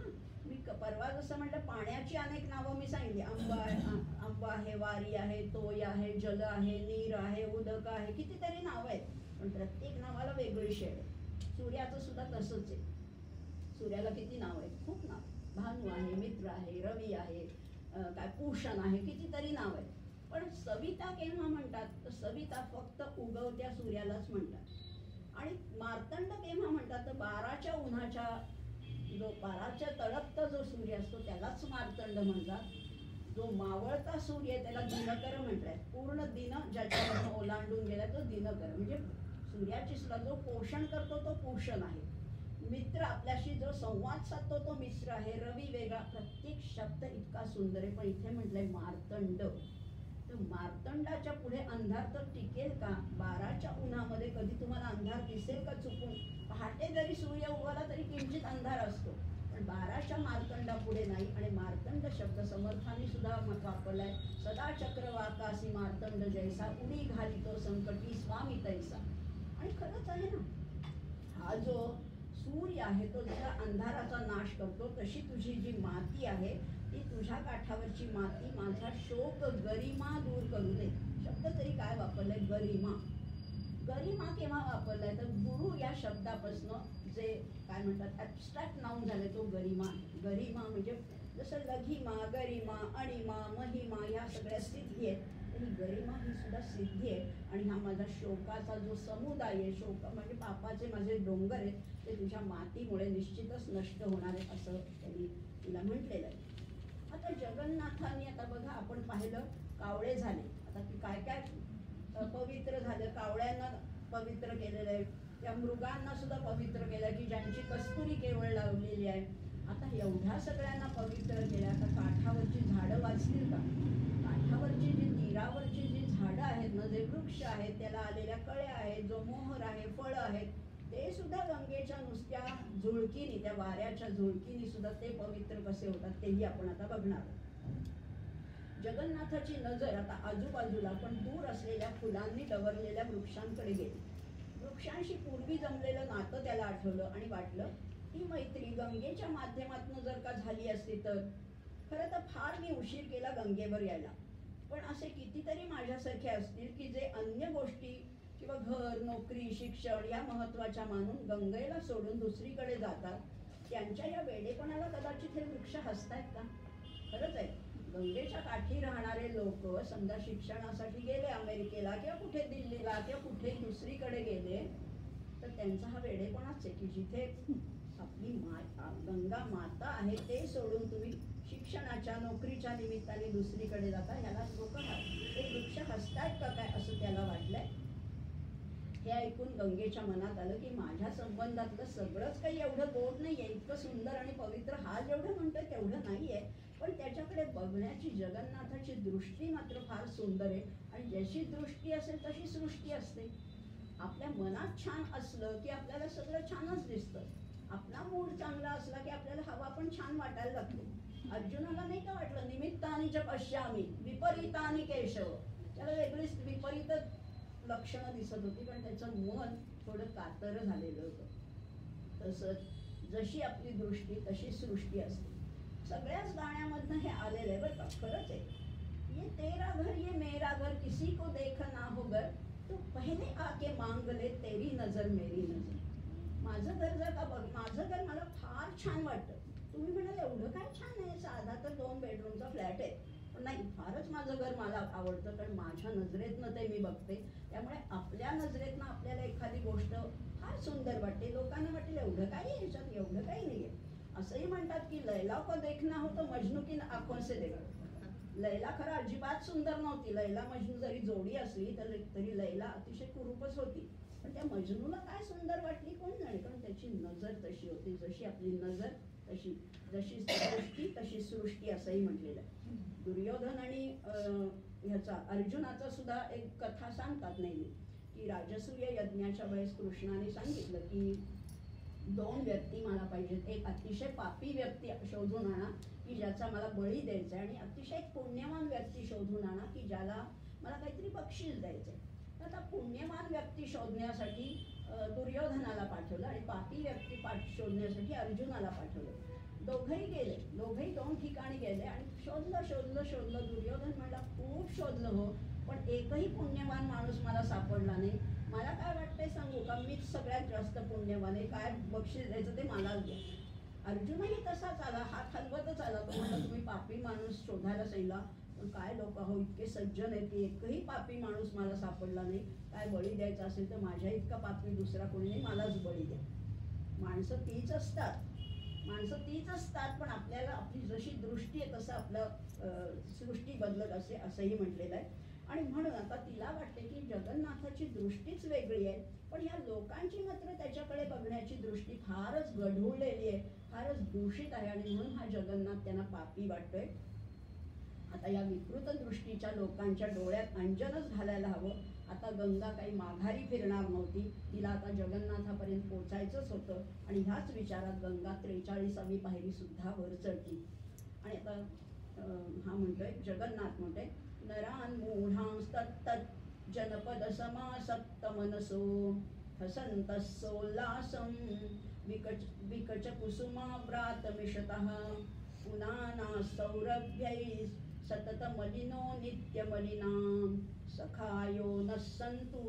[SPEAKER 1] मी परवा जसं म्हटलं पाण्याची अनेक नावं मी सांगितली. आंबा आहे, वारी आहे, तोय आहे, जल आहे, नीर आहे, उदक आहे, कितीतरी नावं आहेत, पण प्रत्येक नावाला वेगळी शेड आहे. सूर्याचं सुद्धा तसंच आहे. सूर्याला किती नाव आहेत? खूप नाव. भानू आहे, मित्र आहे, रवी आहे, काय पूषण आहे, कितीतरी नाव आहेत. पण सविता केव्हा म्हणतात? तर सविता फक्त उगवत्या सूर्यालाच म्हणतात. आणि मार्तंड केव्हा म्हणतात? तर 12च्या उन्हाच्या, जो 12च्या तळपता जो सूर्य असतो त्यालाच मार्तंड म्हणतात. जो मावळता सूर्य आहे त्याला दिनकर म्हटलंय. पूर्ण दिन ज्याच्यामधून ओलांडून गेला तो दिनकर. म्हणजे सूर्याची सुद्धा जो पोषण करतो तो पूषण आहे. मित्र, आपल्याशी जो संवाद साधतो तो मित्र आहे. रवी वेगळा. प्रत्येक शब्द इतका सुंदर आहे. पण इथे म्हटलंय मार्तंड. तर मार्तंडाच्या पुढे अंधार तर टिकेल का? 12च्या उन्हामध्ये कधी तुम्हाला अंधार दिसेल का चुकून? पहाटे जरी सूर्य उगवला तरी किंचित अंधार असतो, पण 12च्या मार्तंडा पुढे नाही. आणि मार्तंड शब्द समर्थांनी सुद्धा वापरलाय. सदा चक्रवाकासी मार्तंड जैसा, उडी घालितो संकटी स्वामी तैसा. आणि खरंच आहे ना, हा जो सूर्य आहे तो जसा अंधाराचा नाश करतो, तशी तुझी जी माती आहे ती, तुझ्या काठावरची माती माझा शोक गरिमा दूर करू दे. शब्द तरी काय वापरलाय? गरिमा. गरिमा केव्हा वापरलाय? तर गुरु या शब्दापासून जे काय म्हणतात ॲब्स्ट्रॅक्ट नाऊन झाले तो गरिमा. गरिमा म्हणजे जसं लघिमा, गरिमा, अणिमा, महिमा ह्या सगळ्या सिद्धी आहेत. ही गरिमा ही सुद्धा सिद्धी आहे. आणि हा माझा शोकाचा जो समुदाय आहे, शोक म्हणजे पापाचे माझे डोंगर आहेत, ते तुझ्या मातीमुळे निश्चितच नष्ट होणार आहे, असं त्यांनी तिला म्हटलेलं आहे. आता जगन्नाथांनी, आता बघा आपण पाहिलं कावळे झाले, आता की काय काय पवित्र झालं. कावळ्यांना पवित्र केलेलं आहे, त्या मृगांना सुद्धा पवित्र केलं की ज्यांची कस्तुरी केवळ लावलेली आहे. आता एवढ्या सगळ्यांना पवित्र केल्या. आता काठावरची झाडं वाचतील का? काठावरची जी, तीरावरची जी झाडं आहेत ना, जे वृक्ष आहेत, त्याला आलेल्या कळ्या आहेत, जो मोहर आहे, फळं आहेत, ते सुद्धा गंगेच्या नुसत्या झुळकीनी, त्या वाऱ्याच्या झुळकीनी सुद्धा ते पवित्र कसे होतात तेही आपण आता बघणार. जगन्नाथाची नजर आता आजूबाजूला पण दूर असलेल्या फुलांनी डवरलेल्या वृक्षांकडे गेली. वृक्षांशी पूर्वी जमलेलं नातं त्याला आठवलं आणि वाटलं ही मैत्री गंगेच्या माध्यमातून जर का झाली असती तर. खरं तर फार मी उशीर केला गंगेवर यायला, पण असे कितीतरी माझ्यासारखे असतील की जे अन्य गोष्टी किंवा घर, नोकरी, शिक्षण या महत्वाच्या मानून गंगेला सोडून दुसरीकडे जातात. त्यांच्या या वेडेपणाला कदाचित हे वृक्ष हसतायत का? खरंच आहे. गंगेच्या काठी राहणारे लोक समजा शिक्षणासाठी गेले अमेरिकेला किंवा कुठे दिल्लीला किंवा कुठे दुसरीकडे गेले, तर त्यांचा हा वेडेपणाच आहे की जिथे आपली गंगा माता आहे ते सोडून तुम्ही शिक्षणाच्या, नोकरीच्या निमित्ताने दुसरीकडे जाता. ह्याला लोक हे वृक्ष हसतायत का काय असं त्याला वाटलंय. हे ऐकून गंगेच्या मनात आलं की माझ्या संबंधातलं सगळंच काही एवढं गोड नाहीये, इतकं सुंदर आणि पवित्र हा जेवढं म्हणतोय तेवढं नाहीये, पण त्याच्याकडे बघण्याची जगन्नाथाची दृष्टी मात्र फार सुंदर आहे. आणि जशी दृष्टी असेल तशी सृष्टी असते. आपल्या मनात छान असलं की आपल्याला सगळं छानच दिसतं. आपला मूड चांगला असला की आपल्याला हवा पण छान वाटायला लागते. अर्जुनाला नाही का वाटलं निमित्तानी च पश्यामी विपरीतानी केशव. त्याला वेगळीच विपरीत लक्षणं दिसत होती, पण त्याचं मन थोडं कातर झालेलं होतं. तसंच जशी आपली दृष्टी तशी सृष्टी असते. सगळ्याच गाण्यामधनं हे आलेलं आहे बरं का. खरंच आहे. ये तेरा घर ये मेरा घर किसी को देख ना हो घर, तो पहले आके मांग ले तेरी नजर मेरी नजर. माझं घर जर का बघ, माझं घर मला फार छान वाटतं. तुम्ही म्हणाल एवढं काय छान आहे, साधा तर 2 बेडरूमचा फ्लॅट आहे, पण नाही, फारच माझं घर मला आवडतं, कारण माझ्या नजरेतनं ते मी बघते. त्यामुळे आपल्या नजरेतनं आपल्याला एखादी गोष्ट फार सुंदर वाटते, लोकांना वाटेल एवढं काय आहे ह्याच्यात, एवढं काही नाहीये. असंही म्हणतात की लैला को देखना हो तो मजनू की आंखों से देखो. लैला खरं अजिबात सुंदर नव्हती. लैला मजनू जरी जोडी असली तरी लैला अतिशय कुरूपच होती. पण त्या मजनूला काय सुंदर वाटली कोण जाणे, कारण त्याची नजर तशी होती. जशी आपली नजर तशी, जशी दृष्टी तशी सृष्टी असंही म्हटलेलं आहे. दुर्योधन आणि ह्याचा अर्जुनाचा सुद्धा एक कथा सांगतात नेहमी की राजसूय यज्ञाच्या वेळेस कृष्णाने सांगितलं की 2 व्यक्ती मला पाहिजेत. एक अतिशय पापी व्यक्ती शोधून आणा की ज्याचा मला बळी द्यायचा आहे, आणि अतिशय पुण्यवान व्यक्ती शोधून आणा की ज्याला मला काहीतरी बक्षीस द्यायचंय. तर आता पुण्यवान व्यक्ती शोधण्यासाठी दुर्योधनाला पाठवलं आणि पापी व्यक्ती शोधण्यासाठी अर्जुनाला पाठवलं. दोघंही गेले, दोघंही 2 ठिकाणी गेले आणि शोधलं. दुर्योधन म्हणला खूप शोधलं हो, पण एकही पुण्यवान माणूस मला सापडला नाही. मला काय वाटतंय सांगू का, मीच सगळ्यात जास्त पुण्यवान आहे, काय बक्षीस द्यायचं ते मलाच द्या. अर्जुनही तसाच आला, हात हलवतच आला. तो म्हणला तुम्ही पापी माणूस शोधायला सांगितला, पण काय लोक हो, इतके सज्जन आहेत की एकही पापी माणूस मला सापडला नाही. काय बळी द्यायचा असेल तर माझ्या इतका पापी दुसरा कोणी नाही, मलाच बळी द्या. माणसं तीच असतात, पण आपल्याला आपली जशी दृष्टी आहे तसं आपलं सृष्टी बदलत असे असंही म्हटलेलं आहे. आणि म्हणून आता तिला वाटते की जगन्नाथाची दृष्टीच वेगळी आहे, पण ह्या लोकांची मात्र त्याच्याकडे बघण्याची दृष्टी फारच गढुळलेली आहे, फारच दूषित आहे, आणि म्हणून हा जगन्नाथ त्यांना पापी वाटतोय. आता या विकृत दृष्टीच्या लोकांच्या डोळ्यात अंजनच घालायला हवं. आता गंगा काही माघारी फिरणार नव्हती, तिला आता जगन्नाथापर्यंत पोचायचंच होतं. आणि ह्याच विचारात गंगा 43वी पायरी सुद्धा वर चढली. आणि आता हा म्हणतोय, जगन्नाथ म्हणतोय, नरान मूढांस्तत्तत् जनपद समासप्त मनसो हसन्तस्सोल्लासं विकच कुसुमाव्रात मिषतः पुनाना सौरभ्यै सततमलिनो नित्यमलिनां सखायो नः सन्तु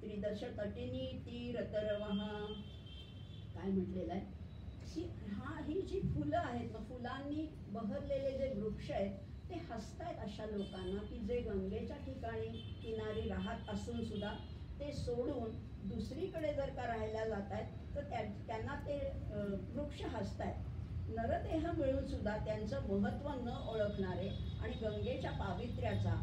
[SPEAKER 1] त्रिदशतटिनी तीरतरवः. काय म्हटलेलं आहे, ही जी फुलं आहेत ना, फुलांनी बहरलेले जे वृक्ष आहेत ते हसतायत अशा लोकांना की जे गंगेच्या ठिकाणी किनारी राहत असून सुद्धा ते सोडून दुसरीकडे जर का राहायला जात आहेत तर त्यांना ते वृक्ष हसतायत. नरदेह मिळून सुद्धा त्यांचं महत्त्व न ओळखणारे आणि गंगेच्या पावित्र्याचा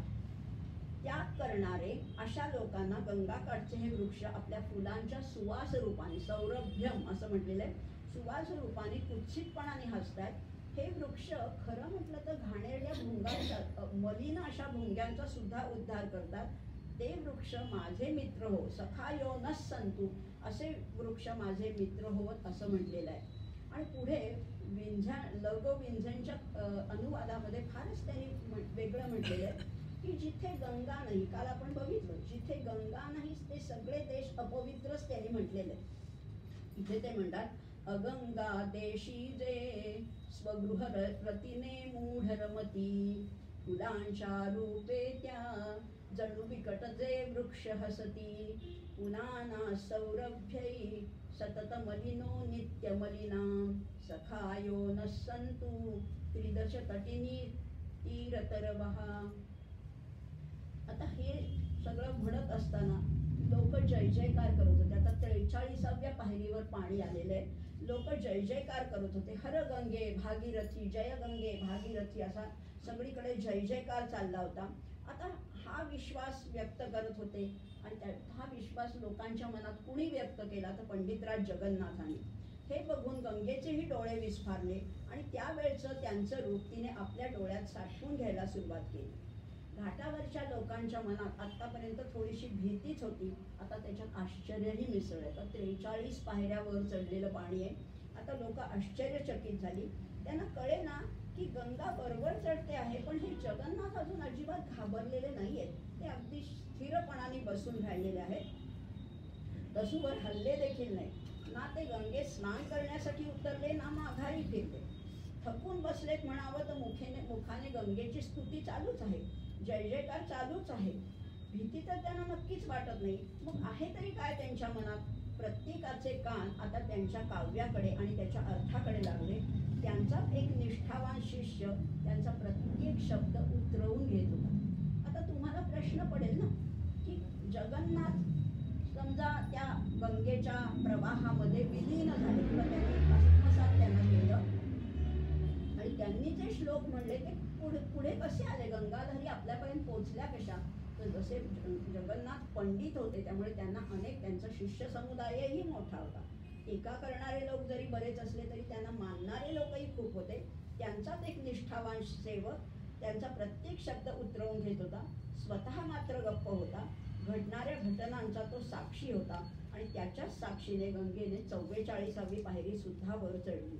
[SPEAKER 1] त्याग करणारे अशा लोकांना गंगाकाठचे हे वृक्ष आपल्या फुलांच्या सुवास रूपाने, सौरभ्यम असं म्हटलेलं आहे, सुवास रूपाने कुत्सितपणाने हसतात. हे वृक्ष खरं म्हटलं तर घाणेरड्या भुंगांचा, मलिन अशा भुंग्यांचा सुद्धा उद्धार करतात. ते वृक्ष माझे मित्र हो, सखायो नः सन्तु, असे वृक्ष माझे मित्र होत असं म्हटलेलं आहे. आणि पुढे विंझणच्या अनुवादामध्ये फारच त्यांनी वेगळं म्हटलेलं आहे की जिथे गंगा नाही, काल आपण बघितलं, जिथे गंगा नाही ते सगळे देश अपवित्रच त्यांनी म्हटलेले. इथे ते म्हणतात, अगंगा देशी जे स्वगृह रतीने मूढ रमती, फुलांच्या रूपे त्या जणू विकट जे वृक्ष हसती, पुनाना सौरभ्यै सतत मलिनो नित्य मलिनां सखायो नः सन्तु त्रिदशतटिनी तीरतरवः. आता हे सगळं म्हणत असताना लोक जय जयकार करत होते. आता 43व्या पायरीवर पाणी आलेलं आहे. लोक जय जयकार करत होते, हर गंगे भागीरथी, जय गंगे भागीरथी, असा सगळीकडे जय जयकार चालला होता. आता हा विश्वास व्यक्त करत होते आणि हा विश्वास लोकांच्या मनात कुणी व्यक्त केला तर पंडितराज जगन्नाथाने. हे बघून गंगेचेही डोळे विस्फारले आणि त्यावेळचं त्यांचं रूप तिने आपल्या डोळ्यात साठवून घ्यायला सुरुवात केली. घाटावरच्या लोकांच्या मनात आतापर्यंत थोडीशी भीतीच होती, आता त्याच्यात आश्चर्यही मिसळलं. तर 43 पायऱ्यावर चढलेलं पाणी आहे. आता लोक आश्चर्यचकित झाली. त्यांना कळे ना की गंगा बरोबर चढते आहे, पण हे जगन्नाथ अजून अजिबात घाबरलेले नाही आहेत. ते अगदी स्थिरपणाने बसून राहिलेले आहेत, तसूवर हल्ले देखील नाही. ना ते गंगेत स्नान करण्यासाठी उतरले, ना माघारी फिरले. थकून बसलेत म्हणावं तर मुखाने गंगेची स्तुती चालूच आहे, जय जयकार चालूच आहे. भीती तर त्यांना नक्कीच वाटत नाही. मग आहे तरी काय त्यांच्या मनात? प्रत्येकाचे कान आता त्यांच्या काव्याकडे आणि त्याच्या अर्थाकडे लागले. त्यांचा एक निष्ठावान शिष्य त्यांचा प्रत्येक शब्द उतरवून घेत होता. आता तुम्हाला प्रश्न पडेल ना की जगन्नाथ समजा त्या गंगेच्या प्रवाहामध्ये विलीन झाले किंवा त्यांनी आत्मसात त्यांना केलं आणि त्यांनी जे श्लोक म्हणले ते पुढे कसे आले, गंगाधरी आपल्यापर्यंत पोहोचल्या कशा? तर जसे जगन्नाथ पंडित होते त्यामुळे त्यांना त्यांचा शिष्य समुदायही मोठा होता. टीका करणारे लोक जरी बरेच असले तरी त्यांना मानणारे लोकही खूप होते. त्यांचाच एक निष्ठावान सेवक त्यांचा प्रत्येक शब्द उतरवून घेत होता. स्वतः मात्र गप्प होता. घडणाऱ्या घटनांचा तो साक्षी होता आणि त्याच्याच साक्षीने गंगेने 44वी पायरी सुद्धा वर चढली.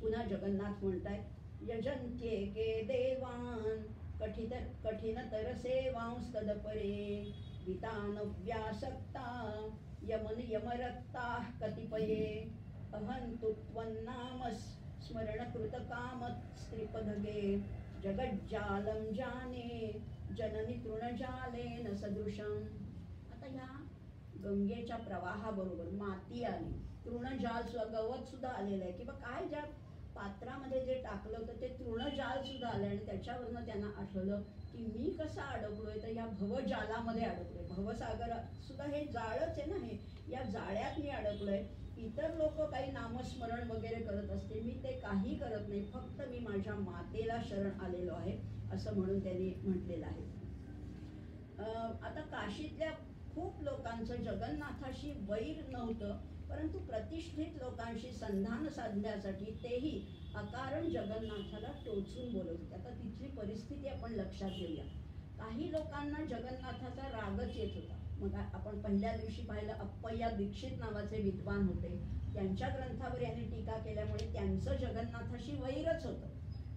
[SPEAKER 1] पुन्हा जगन्नाथ म्हणतायत, यजन्त्येके देवान कठिनतर सेवांस्तदपरे वितानव्यासक्ता यमन यमरक्ताः कतिपये अहन्तु त्वन्नाम स्मरणकृतकामस्त्रिपदगे जगज्जालं जाने जननी तृणजालेन सदृशम्. आता ह्या गंगेच्या प्रवाहाबरोबर माती आली, तृणजाल सुद्धा, गवत सुद्धा आलेलं आहे, किंवा काय ज्या पात्रामध्ये जे टाकलं होतं ते तृणजाल सुद्धा आलं. आणि त्याच्यावरनं त्यांना आठवलं की मी कसा अडकलोय, तर या भवजालामध्ये अडकलोय. भवसागर सुद्धा हे जाळच आहे ना, हे या जाळ्यात मी अडकलोय. इतर लोक काही नामस्मरण वगैरे करत असते, मी ते काही करत नाही, फक्त मी माझ्या मातेला शरण आलेलो आहे, असं म्हणून त्यांनी म्हटलेलं आहे. आता काशीतल्या खूप लोकांचं जगन्नाथाशी वैर नव्हतं, परंतु प्रतिष्ठित लोकांशी संधान साधण्यासाठी तेही अकारण जगन्नाथाला टोचून बोलत होते. आता तिथली परिस्थिती आपण लक्षात घेऊया. काही लोकांना जगन्नाथाचा रागच येत होता. मग आपण पहिल्या दिवशी पाहिलं, अप्पय्या दीक्षित नावाचे विद्वान होते, त्यांच्या ग्रंथावर यांनी टीका केल्यामुळे त्यांचं जगन्नाथाशी वैरच होतं.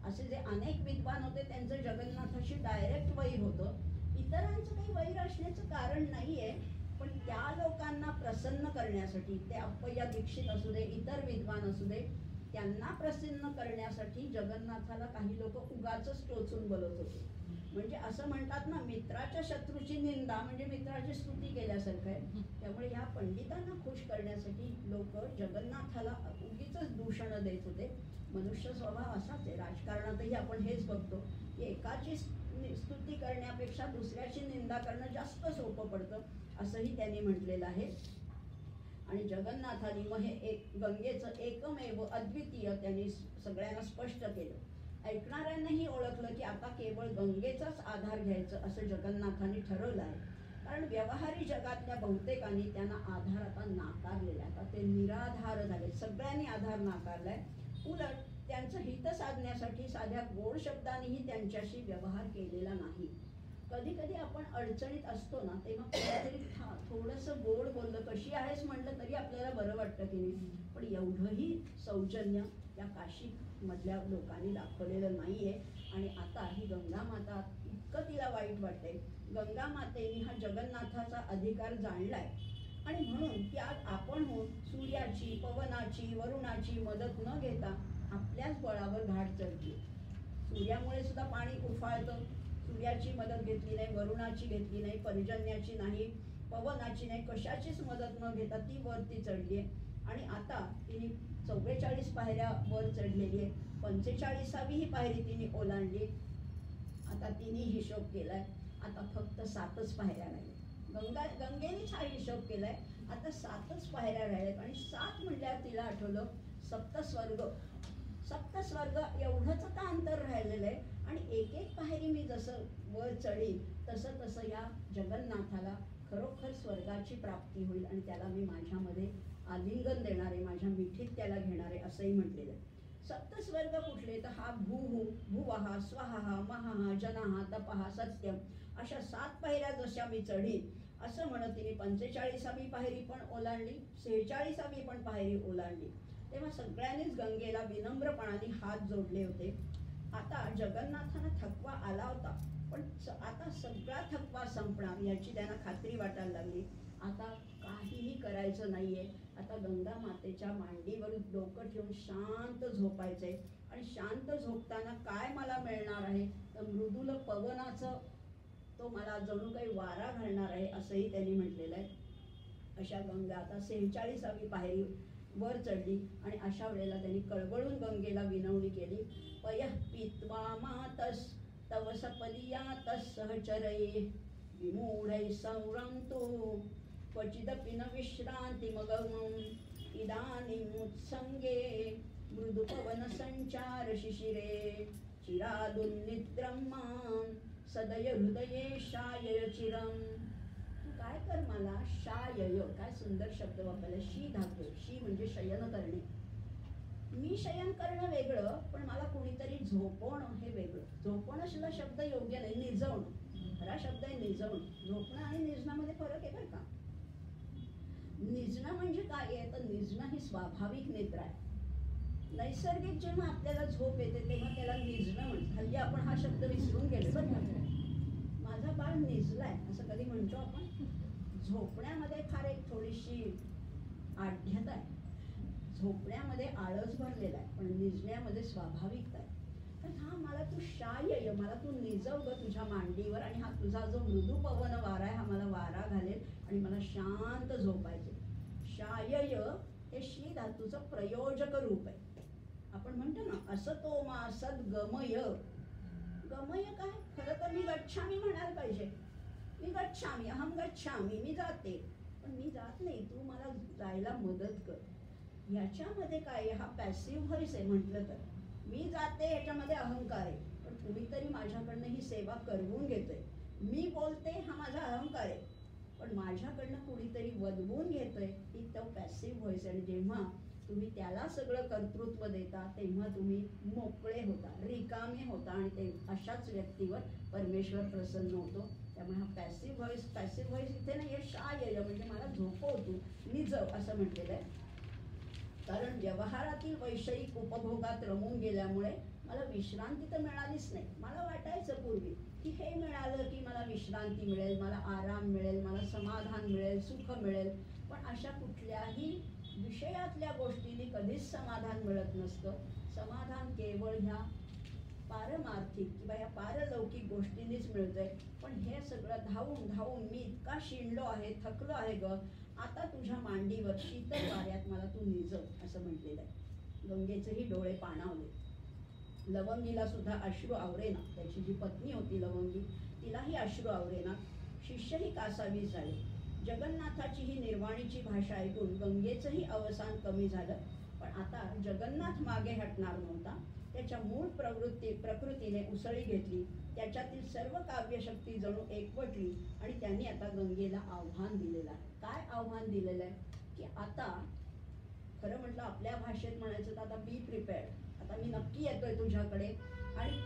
[SPEAKER 1] असे जे अनेक विद्वान होते त्यांचं जगन्नाथाशी डायरेक्ट वैर होतं. इतरांचं काही वैर असण्याचं कारण नाहीये, पण त्या लोकांना प्रसन्न करण्यासाठी, ते अप्पय्या दीक्षित असू दे, इतर विद्वान असू दे, त्यांना प्रसन्न करण्यासाठी जगन्नाथाला काही लोक उगाचच टोचून बोलत होते. म्हणजे असं म्हणतात ना, मित्राच्या शत्रूची निंदा म्हणजे मित्राची स्तुती केल्यासारखं आहे. त्यामुळे ह्या पंडितांना खुश करण्यासाठी लोक जगन्नाथाला उगीचच दूषणं देत होते. मनुष्य स्वभाव असाच आहे. राजकारणातही आपण हेच बघतो की एकाची स्तुती करण्यापेक्षा दुसऱ्याची निंदा करणं जास्त सोपं पडतं, असंही त्यांनी म्हटलेलं आहे. आणि जगन्नाथाने मग हे गंगेचं एकमेव अद्वितीय त्यांनी सगळ्यांना स्पष्ट केलं. ऐकणाऱ्यांनाही ओळखलं की आता केवळ गंगेचाच आधार घ्यायचं असं जगन्नाथाने ठरवलं आहे. कारण व्यवहारी जगातल्या बहुतेकांनी त्यांना आधार आता नाकारलेला आहे. आता ते निराधार झाले, सगळ्यांनी आधार नाकारलाय. उलट त्यांचं हित साधण्यासाठी साध्या गोड शब्दांनीही त्यांच्याशी व्यवहार केलेला नाही. कधी कधी आपण अडचणीत असतो ना, तेव्हा कोणीतरी थोडंसं गोड बोललं, कशी आहेस म्हणलं तरी आपल्याला बरं वाटतं की नाही. पण एवढंही सौजन्य या काशी मधल्या लोकांनी दाखवलेलं नाहीये. आणि आता ही गंगा माता, इतकं तिला वाईट वाटते. गंगा मातेने हा जगन्नाथाचा अधिकार जाणलाय आणि म्हणून ती आज आपणहून सूर्याची, पवनाची, वरुणाची मदत न घेता आपल्याच बळावर घाट चढली. सूर्यामुळे सुद्धा पाणी उफाळतं, सूर्याची मदत घेतली नाही, वरुणाची घेतली नाही, पर्जन्याची नाही, पवनाची नाही, कशाचीच मदत न घेता ती वरती चढली आहे. आणि आता तिने 44 पायऱ्या वर चढलेली आहे. 45वी ही पायरी तिने ओलांडली. आता तिने हिशोब केलाय, आता फक्त 7च पायऱ्या राहिल्या. गंगेनेच हा हिशोब केलाय, आता 7च पायऱ्या राहिल्यात. आणि 7 म्हटल्यावर तिला आठवलं सप्तस्वर्ग. सप्तस्वर्ग एवढंच आता अंतर राहिलेलं आहे. आणि एक एक पायरी मी जसं वर चढील तसं तसं या जगन्नाथाला खरोखर स्वर्गाची प्राप्ती होईल आणि त्याला मी माझ्यामध्ये आलिंगन देणारे, माझ्या मिठीत त्याला घेणारे, असंही म्हटलेलं आहे. सप्तस्वर्ग कुठले, तर हा भुवः स्वहा महः जनः तपः सत्यम, अशा 7 पायऱ्या जशा मी चढील असं म्हणत तिने 45वी पायरी पण ओलांडली, 46वी पण पायरी ओलांडली. तेव्हा सगळ्यांनीच गंगेला विनम्रपणाने हात जोडले होते. आता जगन्नाथांना थकवा आला होता, पण आता सगळा थकवा संपणार याची त्यांना खात्री वाटायला लागली. आता काहीही करायचं नाहीये. आता गंगा मातेच्या मांडीवर डोकं ठेवून शांत झोपायचंय. आणि शांत झोपताना काय मला मिळणार आहे, तर मृदुल पवनाचं, तो मला जणू काही वारा घालणार आहे, असंही त्यांनी म्हटलेलं आहे. अशा गंगा आता 46वी पायरी वर चढली. आणि अशा वेळेला त्यांनी कळवळून गंगेला विनवणी केली. पयः पीत्वा मातस् तव सपदीयातस् सहचरैः विमूढैः संरन्तु क्वचिदपि न विश्रान्तिमगमम् इदानीमुत्सङ्गे मृदुपवनसञ्चार शिशिरे चिरादुन्निद्रं मां सदय हृदये शायय चिरम्. काय कर मला शायय, काय सुंदर शब्द वापरला. शी धातू, शी म्हणजे शयन करणे. मी शयन करणं वेगळं, पण मला कोणीतरी झोपवणं हे वेगळं. झोपवणं सुद्धा शब्द योग्य नाही, निजवणं खरा शब्द आहे. निजवणं, झोपणं आणि निजण्यामध्ये फरक आहे बरं का. निजणं म्हणजे काय आहे तर निजणं ही स्वाभाविक निद्रा आहे. नैसर्गिक जेव्हा आपल्याला झोप येते तेव्हा त्याला निजणं म्हणतात. हल्ली आपण हा शब्द विसरून गेलो बरं का. माझा बाळ निजलाय असं कधी म्हणतो आपण? झोपण्यामध्ये फार एक थोडीशी आढ्यता आहे. झोपण्यामध्ये आळस भरलेला आहे पण निजण्यामध्ये स्वाभाविकता आहे. तर हा मला तू शाय, मला तू निजव ग तुझ्या मांडीवर आणि हा तुझा जो मृदू पवन वारा आहे हा मला वारा घालेल आणि मला शांत झोपायचे. शाय हे शी धातूचं प्रयोजक रूप आहे. आपण म्हणतो ना असतो मा सद गमय. गमय काय? खरं तर मी गच्छामी म्हणायला पाहिजे. मी गच्छामी, अहम गच्छामी, मी जाते. पण मी जात नाही, तू मला जायला मदत कर. ह्याच्यामध्ये काय हा पॅसिव्ह व्हॉइस आहे. म्हटलं तर मी जाते ह्याच्यामध्ये अहंकार आहे पण कुणीतरी माझ्याकडनं ही सेवा करवून घेतोय. मी बोलते हा माझा अहंकार आहे पण माझ्याकडनं कुणीतरी वदवून घेतोय ही तो पॅसिव्ह व्हॉइस. आणि जेव्हा तुम्ही त्याला सगळं कर्तृत्व देता तेव्हा तुम्ही मोकळे होता, रिकामे होता आणि ते अशाच व्यक्तीवर परमेश्वर प्रसन्न होतो. त्यामुळे हा पॅसिव्ह व्हॉइस इथे नाही आहे. शाय म्हणजे मला झोपव तू, निजव असं म्हटलेलं आहे. कारण व्यवहारातील वैषयिक उपभोगात रमून गेल्यामुळे मला विश्रांती तर मिळालीच नाही. मला वाटायचं पूर्वी की हे मिळालं की मला विश्रांती मिळेल, मला आराम मिळेल, मला समाधान मिळेल, सुख मिळेल. पण अशा कुठल्याही विषयातल्या गोष्टींनी कधीच समाधान मिळत नसतं. समाधान केवळ ह्या पारमार्थिक किंवा या पारलौकिक गोष्टींनीच मिळतंय. पण हे सगळं धावून धावून मी इतका शिणलो आहे, थकलो आहे ग, आता तुझ्या मांडीवर शीतल वाऱ्यात मला तू निजव असं म्हटलेलं आहे. गंगेचेही डोळे पाणावले. लवंगीला सुद्धा अश्रू आवरेना. त्याची जी पत्नी होती लवंगी तिलाही अश्रू आवरेना. शिष्यही कासावीस झाले. जगन्नाथाची ही निर्वाणीची भाषा ऐकून गंगेचंही अवसान कमी झालं. पण आता जगन्नाथ मागे हटणार नव्हता. त्याच्या मूळ प्रकृतीने उसळी घेतली. त्याच्यातील सर्व काव्यशक्ती जणू एकवटली आणि त्यांनी आता गंगेला आव्हान दिलेलं आहे. काय आव्हान दिलेलं आहे की आता खरं म्हटलं आपल्या भाषेत म्हणायचं तर आता बी प्रिपेअर्ड. आता मी नक्की येतोय तुझ्याकडे आणि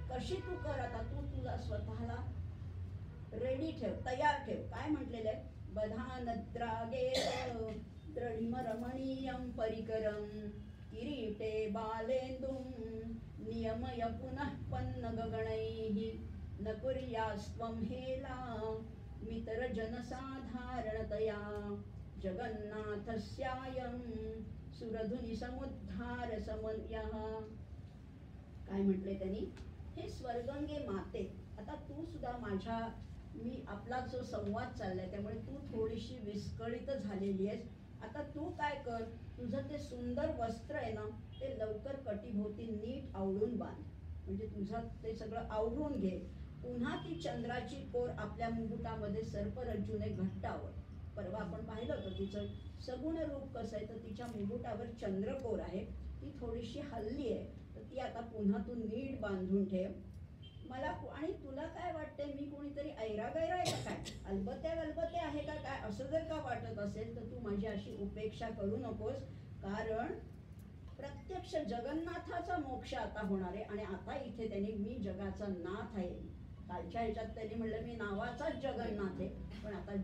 [SPEAKER 1] कशी तू कर, आता तू तुला स्वतःला रेडी ठेव, तयार ठेव. काय म्हटलेलं आहे? बधानद्रागे द्रढिम रमणीयं परिकरं किरीटे बालेन्दुं नियमय पुनः पन्न गगणैः न कुर्यास्त्वं हेला मितर जनसाधारणतया जगन्नाथस्यायं सुरधुनी समुद्धार समन्यः. काय म्हटले त्यांनी? हे स्वर्गंगे माते, आता तू सुद्धा माझ्या, मी आपला जो संवाद चाललाय त्यामुळे तू थोडीशी विस्कळीत झालेली आहेस. आता तू काय कर, तुझं ते सुंदर वस्त्र आहे ना ते लवकर कटीभोवती नीट आवळून बांध. म्हणजे तुझं ते सगळं आवरून घे. पुन्हा ती चंद्राची कोर आपल्या मुकुटामध्ये सर्परज्जूने घट्ट आवळ. परवा आपण पाहिलं होतं तिचं सगुण रूप कसं आहे तर तिच्या मुकुटावर चंद्रकोर आहे, ती थोडीशी हल्ली आहे. तर ती आता पुन्हा तू नीट बांधून ठेव. मला आणि तुला काय वाटतंय मी कोणीतरी ऐरागैरा आहे का काय, अलबत्या आहे का काय, असं जर का वाटत असेल तर तू माझी अशी उपेक्षा करू नकोस. कारण प्रत्यक्ष जगन्नाथाचा मोक्ष आता होणार आहे आणि आता इथे त्यांनी मी जगाचा नाथ आहे. कालच्या ह्याच्यात त्यांनी म्हणलं मी नावाचाच जगन्नाथ आहे. पण आता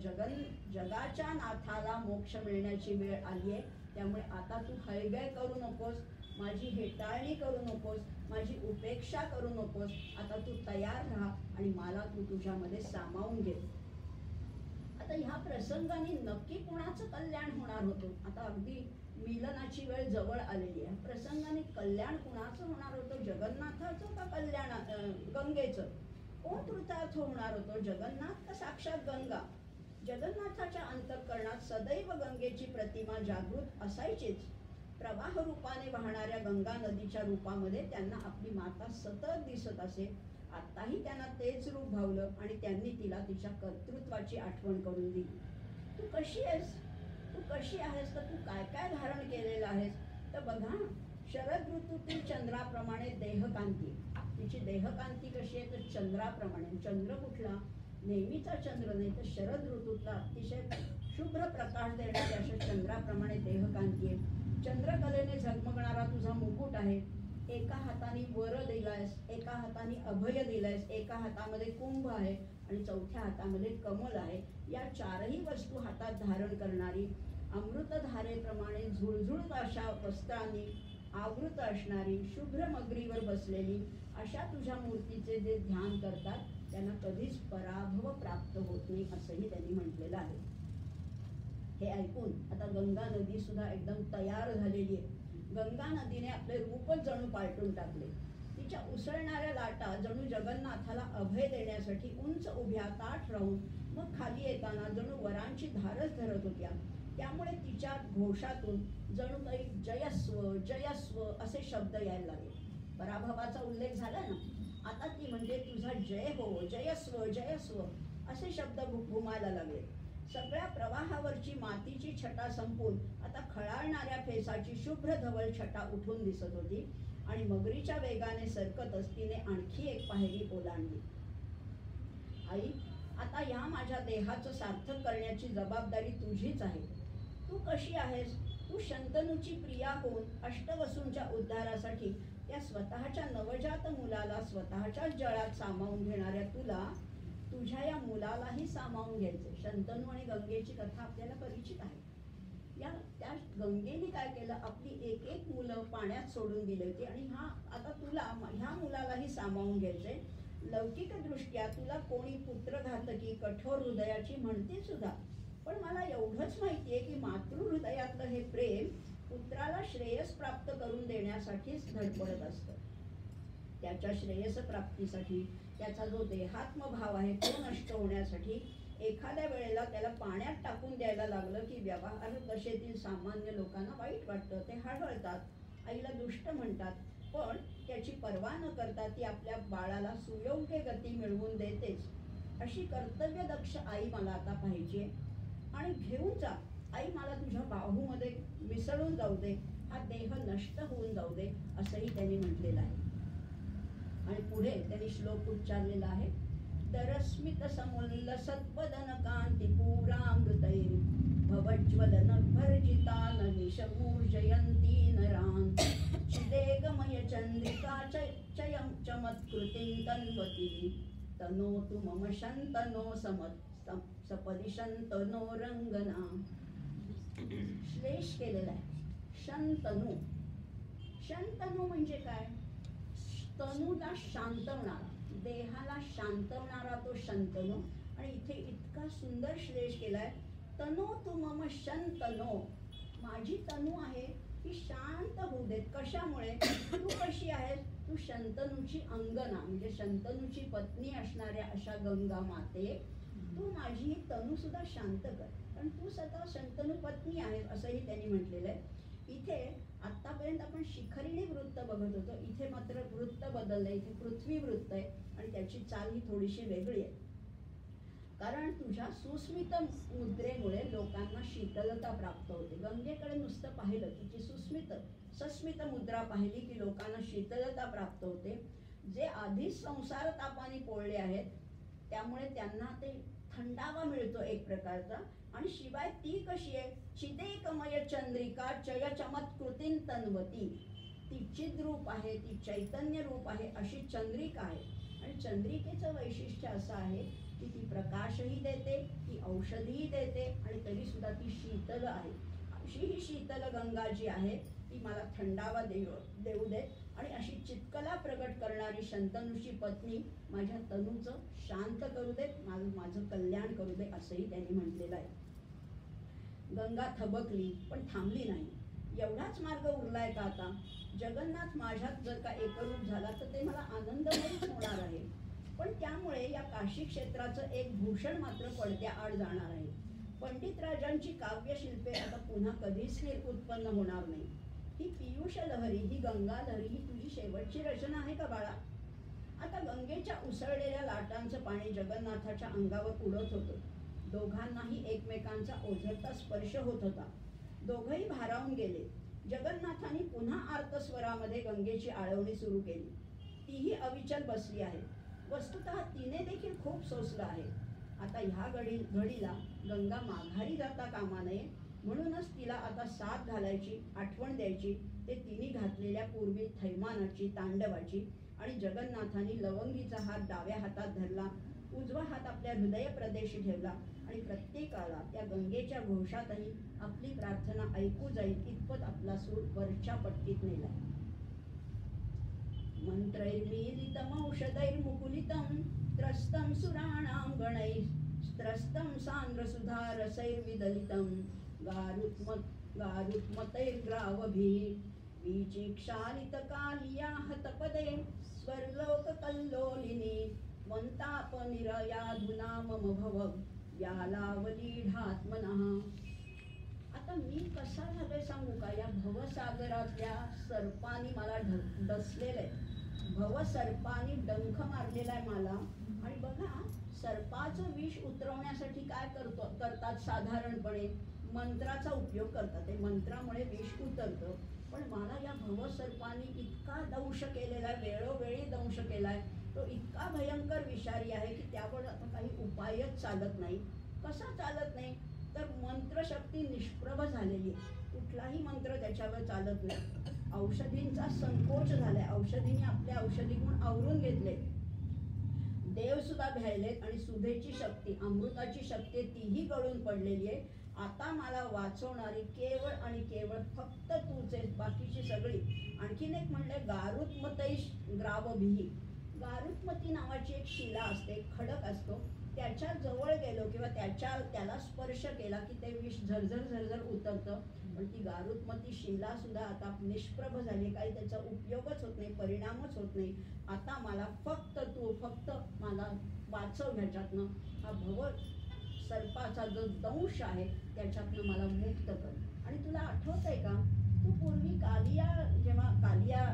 [SPEAKER 1] जगाच्या नाथाला मोक्ष मिळण्याची वेळ आली आहे. त्यामुळे आता तू हयगय करू नकोस, माझी हेटाळणी करू नकोस, माझी उपेक्षा करू नकोस. आता तू तयार राहा आणि मला तू तुझ्यामध्ये सामावून घे. आता ह्या प्रसंगाने नक्की कुणाचं कल्याण होणार होतं? आता अगदी मिलनाची वेळ जवळ आलेली आहे. प्रसंगाने कल्याण कुणाचं होणार होतं? जगन्नाथाचं का कल्याण गंगेचं? कोण कृतार्थ होणार होतं, जगन्नाथ का साक्षात गंगा? जगन्नाथाच्या अंतःकरणात सदैव गंगेची प्रतिमा जागृत असायचीच. प्रवाह रूपाने वाहणाऱ्या गंगा नदीच्या रूपामध्ये त्यांना आपली माता सतत दिसत असे. आताही त्यांना तेच रूप भावलं आणि त्यांनी तिला तिच्या कर्तृत्वाची आठवण करून दिली. तू कशी आहेस, तू कशी आहेस, तर तू काय काय धारण केलेलं आहेस? तर बघा, शरद ऋतूतील चंद्राप्रमाणे देहकांती, तिची देहकांती कशी आहे तर चंद्राप्रमाणे. चंद्र कुठला? नेहमीचा चंद्र नाही तर शरद ऋतूतला अतिशय शुभ्र प्रकाश देणाऱ्या अशा चंद्राप्रमाणे देहकांती आहे. चंद्रकलेने झगमगणारा तुझा मुकुट आहे. एका हाताने वर दिलायस, एका हाताने अभय दिलायस, एका हातामध्ये कुंभ आहे आणि चौथ्या हातामध्ये कमल आहे. या चारही वस्तू हातात धारण करणारी अमृतधारेप्रमाणे झुळझुळत अशा वस्त्रांनी आवृत असणारी शुभ्र मगरीवर बसलेली अशा तुझ्या मूर्तीचे जे ध्यान करतात त्यांना कधीच पराभव प्राप्त होत नाही, असंही त्यांनी म्हटलेलं आहे. हे ऐकून आता गंगा नदी सुद्धा एकदम तयार झालेली आहे. गंगा नदीने आपले रूपच जणू पालटून टाकले. तिच्या उसळणाऱ्या लाटा जणू जगन्नाथाला अभय देण्यासाठी उंच उभ्या ताठ राहून मग खाली येताना जणू वरांची धारच धरत होत्या. त्यामुळे तिच्या घोषातून जणू काही जयस्व जयस्व असे शब्द यायला लागले. पराभवाचा उल्लेख झाला ना, आता ती म्हणजे तुझा जय हो, जयस्व जयस्व असे शब्द घुमायला लागले. सगळ्या प्रवाहावरची मातीची छटा संपून आता खळाळणाऱ्या फेसाची शुभ्र धवल छटा उठून दिसत होती आणि मगरीच्या वेगाने सरकतच तिने आणखी एक पायरी ओलांडली. आई, आता या माझ्या देहाचं सार्थक करण्याची जबाबदारी तुझीच आहे. तू कशी आहेस? तू शंतनूची प्रिया होऊन अष्टवसूंच्या उद्धारासाठी त्या स्वतःच्या नवजात मुलाला स्वतःच्याच जळात सामावून घेणाऱ्या तुला तुझ्या या मुलालाही सामावून घ्यायचे. शंतनू आणि गंगेची कथा आपल्याला परिचित आहे. त्या गंगेने काय केलं, आपली एक एक मुलं पाण्यात सोडून दिली होती आणि आता तुला ह्या मुलालाही सामावून घ्यायचे. लौकिकदृष्ट्या तुला कोणी पुत्रघातकी कठोर हृदयाची म्हणते सुद्धा, पण मला एवढंच माहितीये की मातृहृदयातलं हे प्रेम पुत्राला श्रेयस प्राप्त करून देण्यासाठीच धडपडत असतं. त्याच्या श्रेयस प्राप्तीसाठी त्याचा जो देहात्मभाव आहे तो नष्ट होण्यासाठी एखाद्या वेळेला त्याला पाण्यात टाकून द्यायला लागलं की व्यवहार दशेतील सामान्य लोकांना वाईट वाटतं, ते हळहळतात, आईला दुष्ट म्हणतात. पण त्याची पर्वा न करता ती आपल्या बाळाला सुयोग्य गती मिळवून देतेच. अशी कर्तव्यदक्ष आई मला आता पाहिजे आणि घेऊन जा आई, मला तुझ्या बाहूमध्ये मिसळून जाऊ दे, हा देह नष्ट होऊन जाऊ दे, असंही त्यांनी म्हटलेलं आहे. आणि पुढे त्यांनी श्लोक उच्चारलेला आहे. दरस्मित समुल्ल सत्वदन कांती पुरामृतैर भवज्वलन भर्जितान निशमूर्जयन्ती नरान् चिदेगमय चंद्रिका चमत्कृतिं तन्वती तनोतु मम शन्तनो सपदि शन्तनो रंगना. श्लेष केलेला आहे. शंतनू, शंतनू म्हणजे काय? तनूला शांतवणारा, देहाला शांतवणारा तो शंतनू. आणि इथे इतका सुंदर श्लेष केलाय. तनो तू मम शंतनो, माझी तनू आहे ती शांत होऊ देत. कशामुळे? तू कशी आहेस? तू शंतनूची अंगना म्हणजे शंतनूची पत्नी असणाऱ्या अशा गंगा माते, तू माझी ही तनू सुद्धा शांत कर, कारण तू स्वतः शंतनू पत्नी आहेस, असंही त्यांनी म्हटलेलं आहे. इथे आतापर्यंत आपण शिखरिणी वृत्त बघत होतो, इथे मात्र वृत्त बदललंय. इथे पृथ्वी वृत्त आहे आणि त्याची चाल ही थोडीशी वेगळी आहे. कारण तुझ्या सुस्मित मुद्रेमुळे लोकांना शीतलता प्राप्त होते. गंगेकडे नुसतं पाहिलं, तिची सस्मित मुद्रा पाहिली की लोकांना शीतलता प्राप्त होते. जे आधीच संसार तापाने पोळले आहेत त्यामुळे त्यांना ते थंडावा मिळतो एक प्रकारचा. आणि शिवाय ती कशी आहे? चिदेकमय चंद्रिका चय चमत्कृतीं तन्वती, ती चिद्रूप आहे, ती चैतन्य रूप आहे, अशी चंद्रिका आहे. आणि चंद्रिकेचं वैशिष्ट्य असं आहे की ती प्रकाशही देते, ती औषधीही देते आणि तरी सुद्धा ती शीतल आहे. अशी ही शीतल गंगा जी आहे ती मला थंडावा देऊ दे आणि अशी चित्कला प्रगट करणारी शंतनूची पत्नी माझ्या तनूचं शांत करू देत, माझं कल्याण करू दे, असंही त्यांनी म्हटलेलं आहे. गंगा थबकली पण थांबली नाही. एवढाच मार्ग उरलाय का आता? जगन्नाथ माझ्यात जर का एकरूप झाला तर ते मला आनंदमयच होणार आहे. पण त्यामुळे या काशी क्षेत्राचं एक भूषण मात्र पडद्या आड जाणार आहे. पंडित राजांची काव्यशिल्पे आता पुन्हा कधीच उत्पन्न होणार नाही. ही पियुष लहरी, ही गंगा लहरी, ही तुझी शेवटची रचना आहे का बाळा? आता गंगेच्या उसळलेल्या लाटांचं पाणी जगन्नाथाच्या अंगावर उडत होतं. दोघांनाही एकमेकांचा ओझरता स्पर्श होत होता. दोघंही भारावून गेले. जगन्नाथाने पुन्हा आर्तस्वरामध्ये गंगेची आळवणी सुरू केली. तीही अविचल बसली आहे. वस्तुतः तिने देखील खूप सोसलं आहे. आता ह्या घडीला गंगा माघारी जाता कामा नये, म्हणूनच तिला आता साथ घालायची, आठवण द्यायची ते तिने घातलेल्या पूर्वी थैमानाची, तांडवाची. आणि जगन्नाथाने लवंगीचा हात डाव्या हातात धरला, उजवा हात आपल्या हृदय प्रदेशी ठेवला आणि प्रत्येकाला त्या गंगेच्या घोषातही आपली प्रार्थना ऐकू जाईल इतपत आपला सूर वरच्या पट्टीत नेला. मंत्रैर्मीलितमौषधैर्मुकुलितं त्रस्तं सुराणां गणैस्त्रस्तं सान्द्रसुधारसैर्विदलितं गारुत्मतैर्ग्रावभिः विचिक्षालितकालिया हतपदे स्वर्लोककल्लोलिनी वन्तापनिरयाधुना मम भव व्यालावलीढात्मनः. आता मी कसा झालोय सांगू का? या भवसागरातल्या सर्पानी मला डसलेलं आहे. भवसर्पानी डंख मारलेला आहे मला. आणि बघा, सर्पाचं विष उतरवण्यासाठी काय करतात साधारणपणे? मंत्राचा उपयोग करतात. ते मंत्रामुळे विष उतरतं. पण मला या भवसर्पानी इतका दंश केलेला आहे, वेळोवेळी दंश केलाय. तो इतका भयंकर विषारी आहे की त्यावर आता काही उपायच चालत नाही. कसा चालत नाही? तर मंत्रशक्ती निष्प्रभ झालेली आहे. कुठलाही मंत्र त्याच्यावर चालत नाही. औषधींचा संकोच झालाय. औषधींनी आपले औषधी गुण आवरून घेतले. देव सुद्धा भ्यायलेत आणि सुधेची शक्ती, अमृताची शक्ती तीही गळून पडलेली आहे. आता मला वाचवणारी केवळ आणि केवळ फक्त तूच आहेस. बाकीची सगळी. आणखीन एक म्हणलंय गारुत्मतैश ग्रावभिः. गारुत्मती नावाची एक शिला असते, खडक असतो. त्याच्या जवळ गेलो किंवा त्याला स्पर्श केला की ते विष झरझर झरझर उतरतं. पण ती गारुत्मती शिला सुद्धा आता निष्प्रभ झाली. काही त्याचा उपयोगच होत नाही, परिणामच होत नाही. आता मला फक्त मला वाचव ह्याच्यातनं. हा भव सर्पाचा जो दंश आहे त्याच्यातनं मला मुक्त कर. आणि तुला आठवतंय का, तू पूर्वी कालिया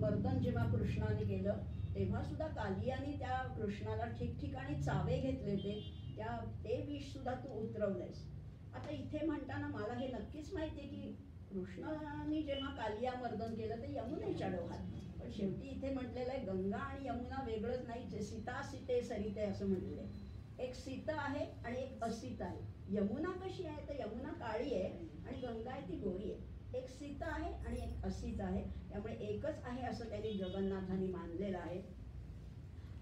[SPEAKER 1] मर्दन जेव्हा कृष्णाने केलं तेव्हा सुद्धा कालियाने त्या कृष्णाला ठिकठिकाणी चावे घेतले. ते विष सुद्धा तू उतरवलंयस. आता इथे म्हणताना मला हे नक्कीच माहितीये की कृष्णाने जेव्हा कालिया मर्दन केलं ते यमुनेच्या डोहात. पण शेवटी इथे म्हटलेलं आहे गंगा आणि यमुना वेगळंच नाही. सीता सीते सरिते असं म्हटलेलं आहे. एक सीता आहे आणि एक असीता आहे. यमुना कशी आहे? तर यमुना काळी आहे आणि गंगा आहे ती गोरी आहे. एक सीता आहे आणि एक असीता आहे. त्यामुळे एकच आहे असं त्यांनी जगन्नाथांनी मानलेलं आहे.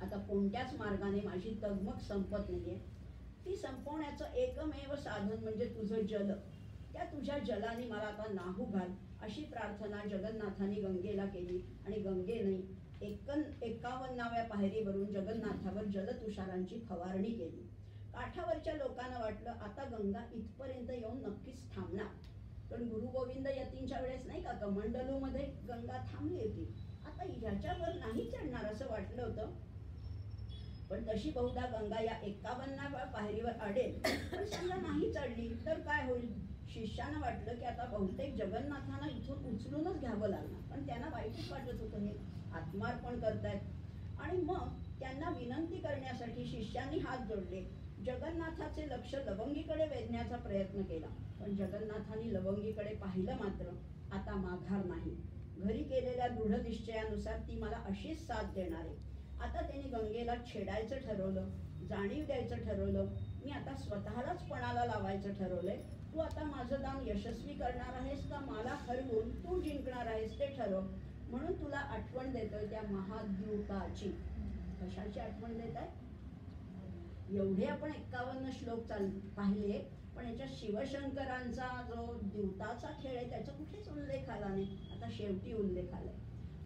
[SPEAKER 1] आता कोणत्याच मार्गाने माझी तगमग संपत नाहीये. ती संपवण्याचं एकमेव साधन म्हणजे तुझं जल. त्या तुझ्या जलाने मला आता नाहू घाल अशी प्रार्थना जगन्नाथांनी गंगेला केली. आणि गंगेने 51व्या पायरीवरून जगन्नाथावर जलतुषारांची फवारणी केली. काठावरच्या लोकांना वाटलं आता गंगा इथपर्यंत येऊन नक्कीच थांबणार. पण गुरु गोविंद यतींच्या वेळेस नाही का कमंडलूमध्ये गंगा थांबली होती. आता ह्याच्यावर नाही चढणार असं वाटलं होतं. पण तशी बहुधा गंगा या 51व्या पायरीवर अडेल. पण समजा नाही चढली तर काय होईल? शिष्यानं वाटलं की आता बहुतेक जगन्नाथांना इथून उचलूनच घ्यावं लागणार. पण त्यांना वाईटच वाटत होतं, हे आत्मार्पण करतायत. आणि मग त्यांना विनंती करण्यासाठी शिष्यांनी हात जोडले. जगन्नाथाचे लक्ष लवंगीकडे वेधण्याचा प्रयत्न केला. पण जगन्नाथांनी लवंगीकडे पाहिलं मात्र आता माघार नाही. घरी केलेल्या दृढ निश्चयानुसार ती मला अशीच साथ देणार आहे. आता त्यांनी गंगेला छेडायचं ठरवलं, जाणीव द्यायचं ठरवलं. मी आता स्वतःलाच पणाला लावायचं ठरवलंय. तू आता माझं दान यशस्वी करणार आहेस का मला हरवून तू जिंकणार आहेस ते ठरव. म्हणून तुला आठवण देतोय त्या महाद्यूताची. कशाची आठवण देत आहे? एवढे आपण 51 श्लोक पाहिले. पण याच्या शिवशंकरांचा जो द्यूताचा खेळ आहे त्याचा कुठेच उल्लेख आला नाही. आता शेवटी उल्लेख आलाय.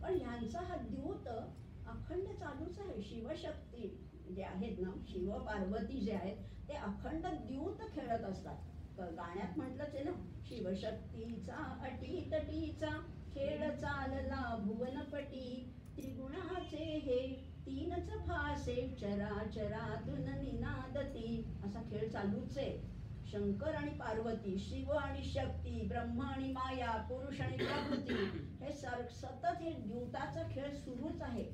[SPEAKER 1] पण ह्यांचा हा द्यूत अखंड चालूच आहे. शिवशक्ती जे आहेत ना, शिव पार्वती जे आहेत ते अखंड द्यूत खेळत असतात. गाण्यात म्हटलंच आहे ना, शिवशक्तीचा अटीतटीचा खेळ चालला भुवनपटी. त्रिगुणाचे हे तीनच भासे चराचरातून निनादती. असा खेळ चालूच आहे. शंकर आणि पार्वती, शिव आणि शक्ती, ब्रह्म आणि माया, पुरुष आणि प्रकृती, हे सतत हे द्यूताचा खेळ सुरूच आहे.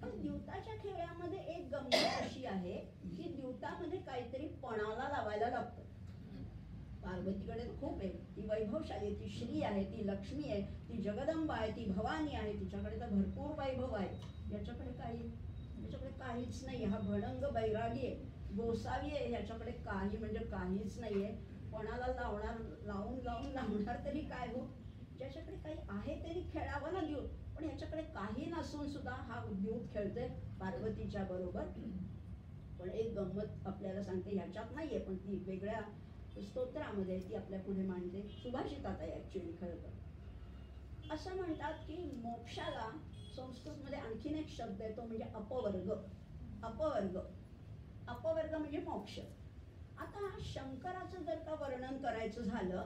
[SPEAKER 1] पण द्यूताच्या खेळामध्ये एक गंमत अशी आहे की द्यूतामध्ये काहीतरी पणाला लावायला लागतं. पार्वतीकडे खूप आहे. ती वैभवशाली आहे, ती श्री आहे, ती लक्ष्मी आहे, ती जगदंबा आहे, ती भवानी आहे. तिच्याकडे तर भरपूर वैभव आहे. याच्याकडे काहीच नाही. हा भडंग बैरागी आहे, गोसावी आहे. ह्याच्याकडे काही म्हणजे काहीच नाहीये. कोणाला लावणार तरी काय हो? ज्याच्याकडे काही आहे तरी खेळावं ना द्यूत. पण ह्याच्याकडे काही नसून सुद्धा हा द्यूत खेळतोय पार्वतीच्या बरोबर. पण एक गंमत आपल्याला सांगते, ह्याच्यात नाहीये पण ती वेगळ्या स्तोत्रामध्ये ती आपल्या पुढे मांडते, सुभाषितात आहे ऍक्च्युअली खरं तर. असं म्हणतात की मोक्षाला संस्कृतमध्ये आणखीन एक शब्द आहे, तो म्हणजे अपवर्ग. अपवर्ग अपवर्ग म्हणजे मोक्ष. आता शंकराचं जर का वर्णन करायचं झालं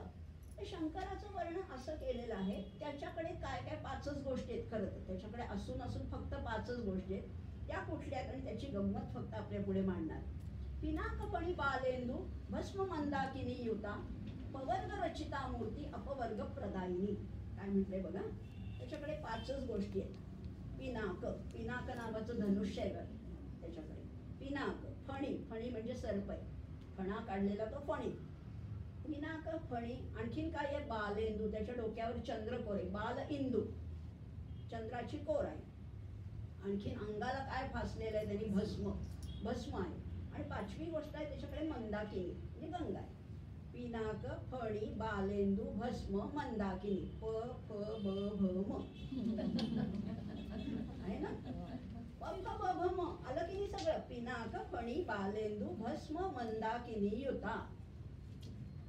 [SPEAKER 1] तर शंकराचं वर्णन असं केलेलं आहे, त्याच्याकडे काय काय 5च गोष्टी आहेत खरं तर. त्याच्याकडे असून फक्त 5च गोष्टी आहेत. त्या कुठल्या आहेत आणि त्याची गंमत फक्त आपल्या पुढे मांडणार. पिनाकपणी बालेंदू भस्म मंदाकिनी युता पवर्ग रचिता मूर्ती अपवर्ग प्रदायिनी. काय म्हटलंय बघा, त्याच्याकडे 5च गोष्टी आहेत. पिनाक, पिनाक नावाचं धनुष्य आहे त्याच्याकडे. पिनाक, फणी, फणी म्हणजे सर्प आहे, फणा काढलेला तो फणी. पिनाक, फणी, आणखीन काय आहे, बालेंदू, त्याच्या डोक्यावर चंद्रकोर आहे, बाल इंदू, चंद्राची कोर आहे. आणखीन अंगाला काय फासलेलं आहे त्यांनी, भस्म, भस्म आहे. आणि 5वी गोष्ट आहे त्याच्याकडे मंदाकिनी म्हणजे गंगा आहे. पिनाक, फणी, बालेंदू, भस्म, मंदाकिनी, प फ ब भ म आहे ना. प फ ब भ म आलं की नाही सगळं. पिनाक, फणी, बालेंदू, भस्म, मंदाकिनी युता.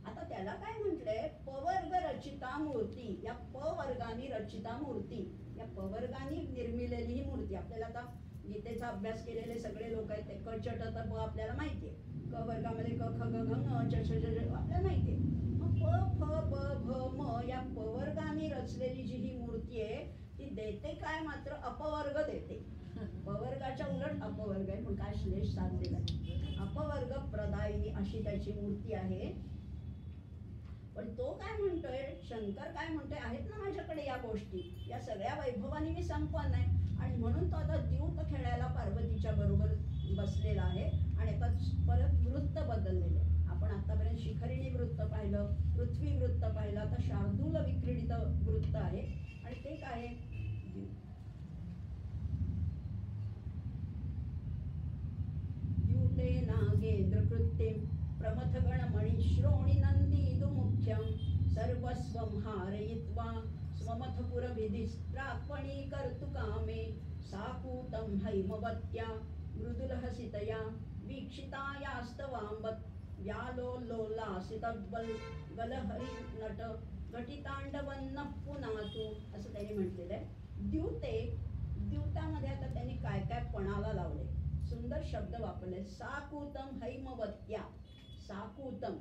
[SPEAKER 1] आता त्याला काय म्हटलंय, पवर्ग रचिता मूर्ती. या प वर्गाने रचिता मूर्ती, या पवर्गाने निर्मिलेली ही मूर्ती. आपल्याला आता गीतेचा अभ्यास केलेले सगळे लोक आहेत, ते क च ट त प आपल्याला माहितीये. क वर्गामध्ये क ख ग घ ङ च छ ज आपल्याला माहितीये. मग प फ ब भ म या पवर्गाने रचलेली जी ही मूर्ती आहे ती देते काय, मात्र अपवर्ग देते. पवर्गाच्या उलट अपवर्ग आहे, पण काय श्लेष साधलेला आहे. अपवर्ग प्रदायिनी अशी त्याची मूर्ती आहे. पण तो काय म्हणतोय, शंकर काय म्हणतोय, आहेत ना माझ्याकडे या गोष्टी, या सगळ्या वैभवानी मी संपन्न आहे. आणि म्हणून तो आता द्यूत खेळायला पार्वतीच्या बरोबर बसलेला आहे. आणि आता परत वृत्त बदललेले. आपण आतापर्यंत शिखरिणी वृत्त पाहिलं, पृथ्वी वृत्त पाहिलं, आता शार्दूल विक्रीडित वृत्त आहे. आणि ते काय आहे, द्यूते नागेंद्र कृत्तिम प्रमथगणमणि श्रोणि नंदीदु मुख्यं सर्वस्वं हारयित्वा स्वमथपुरभिधिस्त्रापणी कर्तुकामे साकूतं हैमवत्या मृदुलहसितया वीक्षितायास्तवाम्बत् व्यालोलोलासितद्वल गलहरी नट घटितांडवन्नः पुनातु असं त्यांनी म्हटलेलं आहे. द्यूते, द्यूतामध्ये आता त्यांनी काय काय पणाला लावले, सुंदर शब्द वापरले. साकूतम हैमवत्या. साकूतम,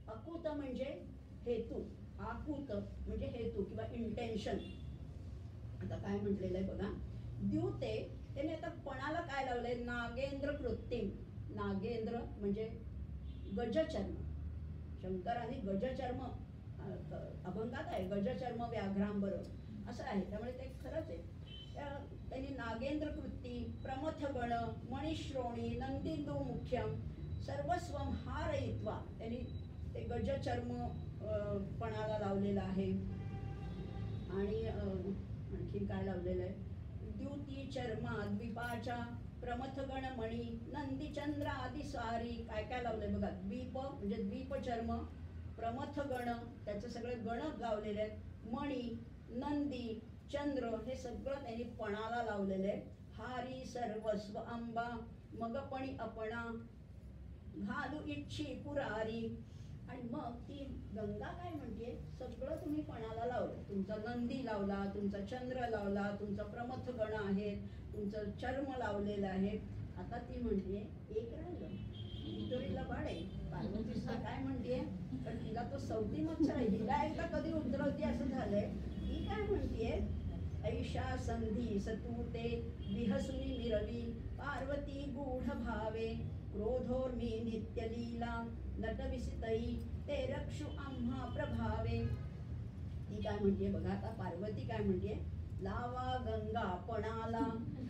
[SPEAKER 1] अकूत म्हणजे हेतू, आकूत म्हणजे हेतू किंवा इंटेन्शन. आता काय म्हटलेलं आहे बघा, द्यूते, त्याने आता पणाला काय लावलंय, नागेंद्र कृत्रिम. नागेंद्र म्हणजे गजचर्म. शंकराने गजचर्म अभंगात आहे, गजचर्म व्याघ्रांबर असं आहे, त्यामुळे ते खरंच आहे. त्यांनी नागेंद्र कृती, प्रमथ गण, मणिश्रोणी, नंदिंदू मुख्यम, सर्वस्वम हारयित्वा. त्यांनी ते गजचर्म पणाला लावलेलं आहे. आणि आणखी काय लावलेलं आहे, द्युती चर्मा द्वीपाच्या प्रमथगण मणी नंदीचंद्र आदी सारी. काय काय लावलंय बघा, द्वीप म्हणजे द्वीपचर्म, प्रमथगण त्याचे सगळे गण लावलेले आहेत, मणी, नंदी, चंद्र हे सगळं त्यांनी पणाला लावलेले आहे. हारी सर्वस्व अंबा मगपणी अपणा घालू इच्छी पुरारी. आणि मग ती गंगा काय म्हणते, सगळं तुम्ही पणाला लावलं, तुमचा नंदी लावला, तुमचा चंद्र लावला, तुमचा प्रमथ गण आहे, तुमचं चर्म लावलेलं आहे. आता ती म्हणते एक राहिलं, उतरीला बाळ आहे. पार्वतीला काय म्हणते, पण तिला तो सवती मच्छर आहे, हिला एकदा कधी उतरवती असं झालंय. ती काय म्हणतेय, ऐशा संधी सतूते विहसुनी मिरवी पार्वती गूढ भावे क्रोधोर्मी नित्य लीला नटविसितई ते रक्षु आम्हा प्रभावे. ती काय म्हणते बघा, आता पार्वती काय म्हणते, लावा गंगा पणाला.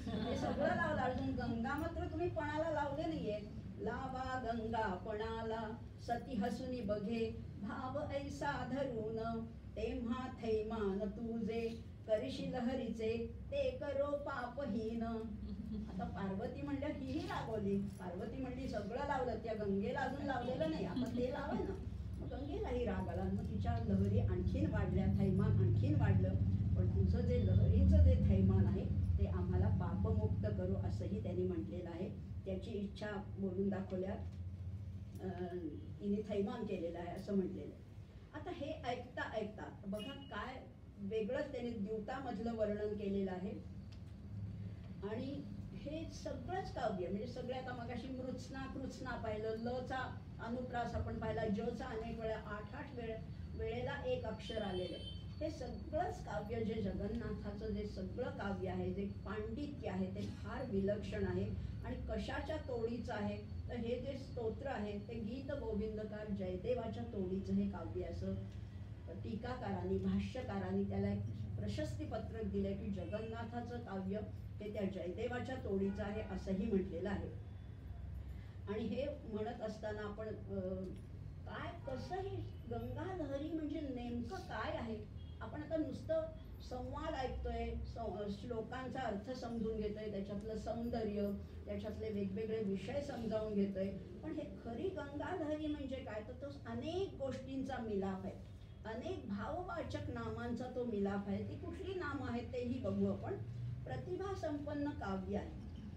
[SPEAKER 1] हे सगळं लावलं, अजून गंगा मात्र तुम्ही पणाला लावले नाहीये. लावा गंगा पणाला सती हसुनी बघे भाव ऐसा धरून तेव्हा थैमान तुझे करशी लहरीचे ते करो पापहीन. आता पार्वती म्हणल्या ही रागवली. पार्वती म्हणली सगळं लावलं, त्या गंगेला अजून लावलेलं नाही, आता ते लावा ना. मग गंगेलाही राग आला, मग तिच्या लहरी आणखीन वाढल्या, थैमान आणखीन वाढलं. पण तुझं जे लहरीचं जे थैमान आहे ते आम्हाला पापमुक्त करू असंही त्यांनी म्हटलेलं आहे. त्याची इच्छा बोलून दाखवल्या, तिने थैमान केलेलं आहे असं म्हटलेलं आहे. आता हे ऐकता ऐकता बघा काय वेगळंच त्याने द्यूतामधलं वर्णन केलेलं आहे. आणि हे सगळंच काव्य म्हणजे सगळे आता मगाशी मृत्स्ना कृत्स्ना पाहिलं, लचा अनुप्रास आपण पाहिला, जचा अनेक वेळा 8-8 वेळेला एक अक्षर आलेलं आहे. हे सगळंच काव्य जे जगन्नाथाचं जे सगळं काव्य आहे, जे पांडित्य आहे ते फार विलक्षण आहे. आणि कशाच्या तोडीचं आहे तर हे जे स्तोत्र आहे ते गीत गोविंदकार जयदेवाच्या तोडीचं हे काव्य असं टीकाकारांनी भाष्यकारांनी त्याला एक प्रशस्ती पत्रक दिलंय की जगन्नाथाचं काव्य हे त्या जयदेवाच्या तोडीचं आहे असंही म्हटलेलं आहे. आणि हे म्हणत असताना आपण काय कसं हे गंगाधरी म्हणजे नेमकं काय आहे. आपण आता नुसतं संवाद ऐकतोय, श्लोकांचा अर्थ समजून घेतोय, त्याच्यातलं सौंदर्य, त्याच्यातले वेगवेगळे विषय समजावून घेतोय. पण हे खरी गंगाधरी म्हणजे काय तर तो अनेक गोष्टींचा मिलाप आहे, अनेक भाववाचक नामांचा तो मिलाप आहे. ती कुठली नामं आहेत तेही बघू आपण. प्रतिभा संपन्न काव्य आहे,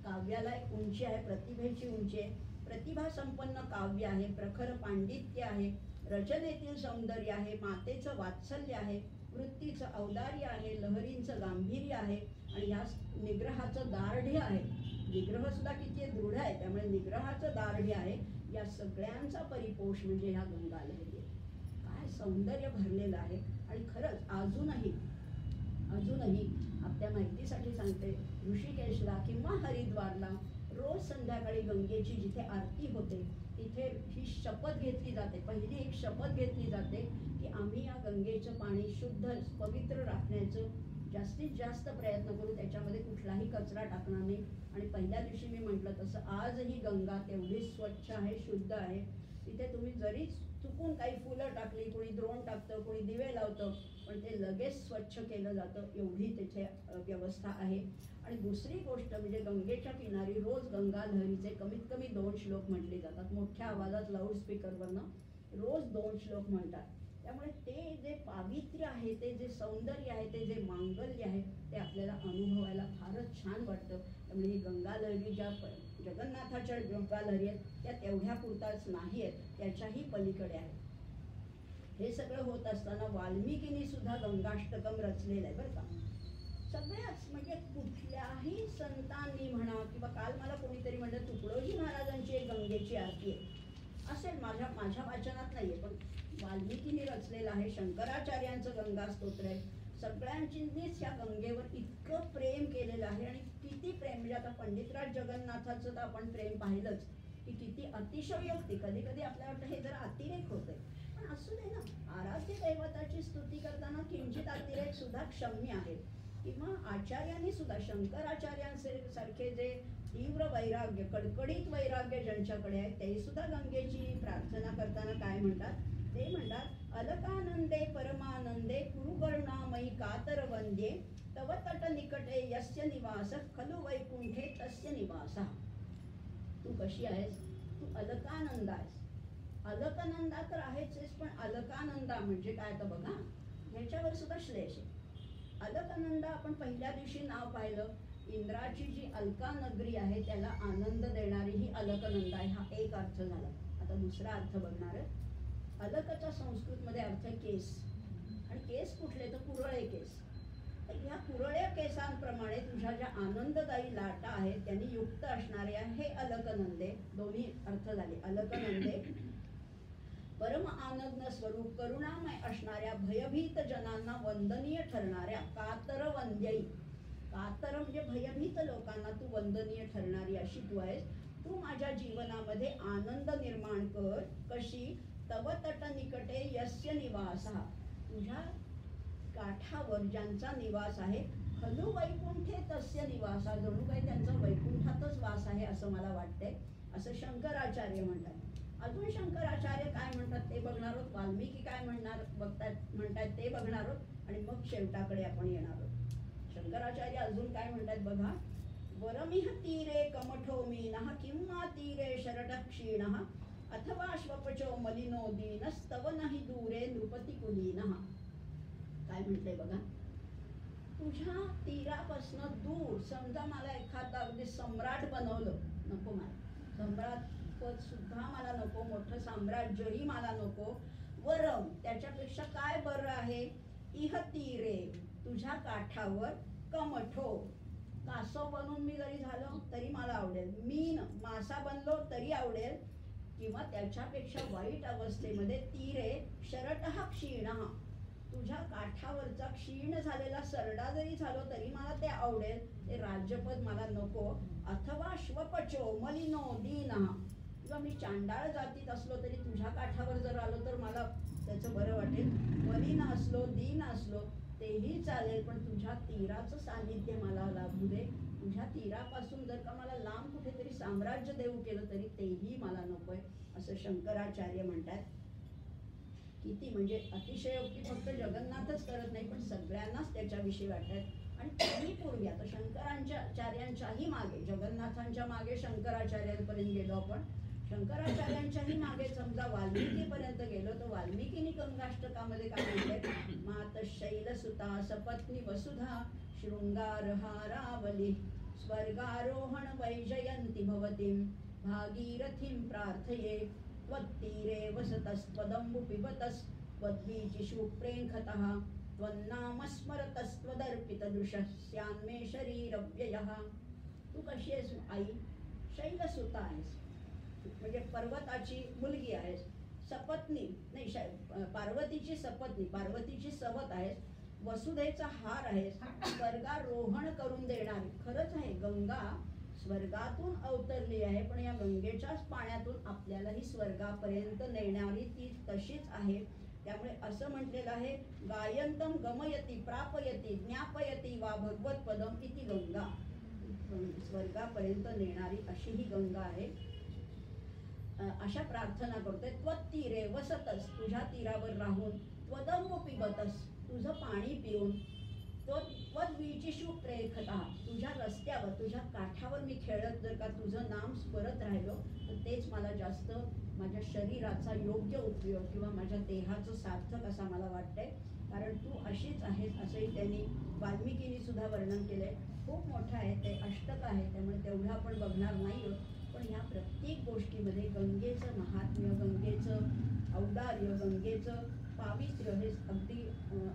[SPEAKER 1] काव्याला एक उंची आहे, प्रतिभेची उंची आहे. प्रतिभा संपन्न काव्य आहे, प्रखर पांडित्य आहे, रचनेतील सौंदर्य आहे, मातेचं वात्सल्य आहे, वृत्तीचं औदार्य आहे, लहरींचं गांभीर्य आहे आणि या निग्रहाचं दार्ढ्य आहे. निग्रह सुद्धा किती दृढ आहे, त्यामुळे निग्रहाचं दार्ढ्य आहे. या सगळ्यांचा परिपोष म्हणजे ह्या गंगालहरी आहे. काय सौंदर्य भरलेलं आहे. आणि खरंच अजूनही आपल्या माहितीसाठी सांगते, ऋषिकेशला किंवा हरिद्वारला रोज संध्याकाळी गंगेची जिथे आरती होते तिथे ही शपथ घेतली जाते, पहिली एक शपथ घेतली जाते की आम्ही या गंगेचं पाणी शुद्ध पवित्र राखण्याचं जास्तीत जास्त प्रयत्न करू, त्याच्यामध्ये कुठलाही कचरा टाकणार नाही. आणि पहिल्या दिवशी मी म्हटलं तसं आजही गंगा तेवढीच स्वच्छ आहे, शुद्ध आहे. तिथे तुम्ही जरी चुकून काही फुलं टाकली, कोणी द्रोण टाकतं, कोणी दिवे लावतं, पण ते लगेच स्वच्छ केलं जातं, एवढी तिथे व्यवस्था आहे. आणि दुसरी गोष्ट म्हणजे गंगेच्या किनारी रोज गंगाधरीचे कमीत कमी 2 श्लोक म्हटले जातात. मोठ्या आवाजात लाऊडस्पीकरवरनं रोज 2 श्लोक म्हणतात. त्यामुळे ते जे पावित्र्य आहे, ते जे सौंदर्य आहे, ते जे मांगल्य आहे ते आपल्याला अनुभवायला फारच छान वाटतं. त्यामुळे ही गंगालहरी ज्या जगन्नाथाच्या गंगालहरी आहेत त्या तेवढ्या पुरताच नाही आहेत, त्याच्याही पलीकडे आहे. हे सगळं होत असताना वाल्मिकींनी सुद्धा गंगाष्टकम रचलेलं आहे बरं का. सगळ्याच म्हणजे कुठल्याही संतांनी म्हणा किंवा काल मला कोणीतरी म्हणलं तुकडोजी महाराजांची एक गंगेची आरती आहे असेल, माझ्या वाचनात नाहीये, पण वाल्मिकींनी रचलेलं आहे. शंकराचार्यांचं गंगा स्तोत्र आहे. सगळ्यांचीच या गंगेवर इतकं प्रेम केलेलं आहे. आणि किती प्रेम म्हणजे आता पंडितराज जगन्नाथाचं तर आपण प्रेम पाहिलंच की किती अतिशयोक्ती, कधी कधी आपल्याला वाटतं हे जरा अतिरेक होतंय, पण असू दे ना. आराध्य दैवताची स्तुती करताना किंचित अतिरेक सुद्धा क्षम्य आहे. किंवा आचार्यांनी सुद्धा शंकराचार्यांसारखे जे तीव्र वैराग्य, कडकडीत वैराग्य ज्यांच्याकडे आहे ते सुद्धा गंगेची प्रार्थना करताना काय म्हणतात, ते म्हणतात अलकानंदे परमानंदे कुरुकरुणामयी कातर वंद्ये तव तट निकटे यस्य निवास खलु वैकुंठे तस्य निवासा. तू कशी आहेस, तू अलकानंद आहेस. अलकनंदा तर आहेच, पण अलकानंदा म्हणजे काय तर बघा, ह्याच्यावर सुद्धा श्लेष आहे. अलकनंदा आपण पहिल्या दिवशी नाव पाहिलं, इंद्राची जी अलका नगरी आहे त्याला आनंद देणारी ही अलकनंदा आहे, हा एक अर्थ झाला. आता दुसरा अर्थ बघणार आहे. अलकचा संस्कृतमध्ये अर्थ केस, आणि केस कुठले तर कुरळे केस. तर ह्या कुरळ्या केसांप्रमाणे तुझ्या ज्या आनंददायी लाटा आहेत त्यांनी युक्त असणाऱ्या हे अलकनंदे, दोन्ही अर्थ झाले. अलकनंदे परम आनंद स्वरूप करुणामय असणाऱ्या भयभीत जनांना वंदनीय ठरणाऱ्या कातर वंद्यई. कातर म्हणजे भयभीत लोकांना तू वंदनीय ठरणारी अशी तू आहेस. तू माझ्या जीवनामध्ये आनंद निर्माण कर. कशी, तव तट निकटे यस्य निवासा, तुझ्या काठावर ज्यांचा निवास आहे, खलु वैकुंठे तस्य निवासा, जणू काही त्यांचा वैकुंठातच वास आहे असं मला वाटतंय, असं शंकराचार्य म्हणतात. अजून शंकराचार्य काय म्हणतात ते बघणार आहोत, वाल्मिकी काय म्हणतात ते बघणार आहोत, आणि मग शेवटाकडे आपण येणार आहोत. शंकराचार्य अजून काय म्हणतात बघा. वरमिह तीरे कमठो मीनः किंवा तीरे शरट क्षीणः अथवा श्वपचो मलिनो दीनस्तव नहि दूरे नृपती कुलीनः. काय म्हटलंय बघा, तुझ्या तीरापासनं दूर, समजा मला एखादा अगदी सम्राट बनवलं, नको मला. सम्राट पद सुद्धा मला नको, मोठं साम्राज्यही मला नको. वरम त्याच्यापेक्षा काय बरं आहे, इह तीरे तुझ्या काठावर, कमठो कासव बनून मी जरी झालो तरी मला आवडेल, मीन मासा बनलो तरी आवडेल, किंवा त्याच्यापेक्षा वाईट अवस्थेमध्ये तीरे शरटहा क्षीणः तुझ्या काठावरचा क्षीण झालेला सरडा जरी झालो तरी मला ते आवडेल, ते राज्यपद मला नको. अथवा श्वपचो मलिनो दीनः किंवा मी चांडाळ जातीत असलो तरी तुझ्या काठावर जर आलो तर मला त्याचं बरं वाटेल. मलिन असलो, दीन असलो तेही चालेल, पण तुझ्या तीराचं सानिध्य मला लाभू दे. तुझ्या तीरापासून जर का मला लांब कुठेतरी साम्राज्य देऊ केलं तरी तेही मला नकोय, असं शंकराचार्य म्हणतात. किती म्हणजे अतिशयोक्ती फक्त जगन्नाथच करत नाही, पण सगळ्यांनाच त्याच्याविषयी वाटतात. आणि त्यांनी पूर्वी आता शंकराचार्यांच्याही मागे, जगन्नाथांच्या मागे शंकराचार्यांपर्यंत गेलो आपण, शंकराचार्यांच्याही मागे समजा वाल्मिकीपर्यंत गेलो तर वाल्मिकीनी गंगाष्टकामध्ये काय म्हटलंय, मात शैलसुता सपत्नी वसुधा शृंगारहारावली स्वर्गारोहण वैजयंती भवतीं भागीरथीं प्रार्थये त्वत्तीरे वसतस्त्वदम्बु पिबतस्त्वद्वीचिषु प्रेङ्खतः त्वन्नामस्मरतस्त्वदर्पितदृशः स्यान्मे शरीरव्ययः. तू कशी आहेस आई? शैलसुता आहेस, म्हणजे पर्वताची मुलगी आहेस, सपत्नी नाही पार्वतीची सपत्नी, पार्वतीची सवत आहेस, वसुधेचा हार आहेस, स्वर्गारोहण करून देणारी. खरंच आहे, गंगा स्वर्गातून अवतरली आहे, पण या गंगेच्याच पाण्यातून आपल्यालाही स्वर्गापर्यंत नेणारी ती तशीच आहे. त्यामुळे असं म्हटलेलं आहे, गायंतम गमयती प्रापयती ज्ञापयती वा भगवत्पदम इति गंगा. स्वर्गापर्यंत नेणारी अशी ही गंगा आहे. अशा प्रार्थना करतोय. त्वत्तीरे वसतस तुझ्या तीरावर राहून, त्वदम्बु पिबतस तुझं पाणी पिऊन, त्वद्वीचिषु प्रेखतः तुझ्या रस्त्यावर तुझ्या काठावर मी खेळत जर का तुझं नाम स्मरत राहिलो तर तेच मला जास्त माझ्या शरीराचा योग्य उपयोग किंवा माझ्या देहाचं सार्थक असा मला वाटतंय. कारण तू अशीच आहेस असंही त्यांनी वाल्मिकीनी सुद्धा वर्णन केलंय. खूप मोठं आहे ते, अष्टक आहे, त्यामुळे तेवढं आपण बघणार नाही आहोत. पण ह्या प्रत्येक गोष्टीमध्ये गंगेचं महात्म्य, गंगेचं औदार्य, गंगेचं पावित्र्य हे अगदी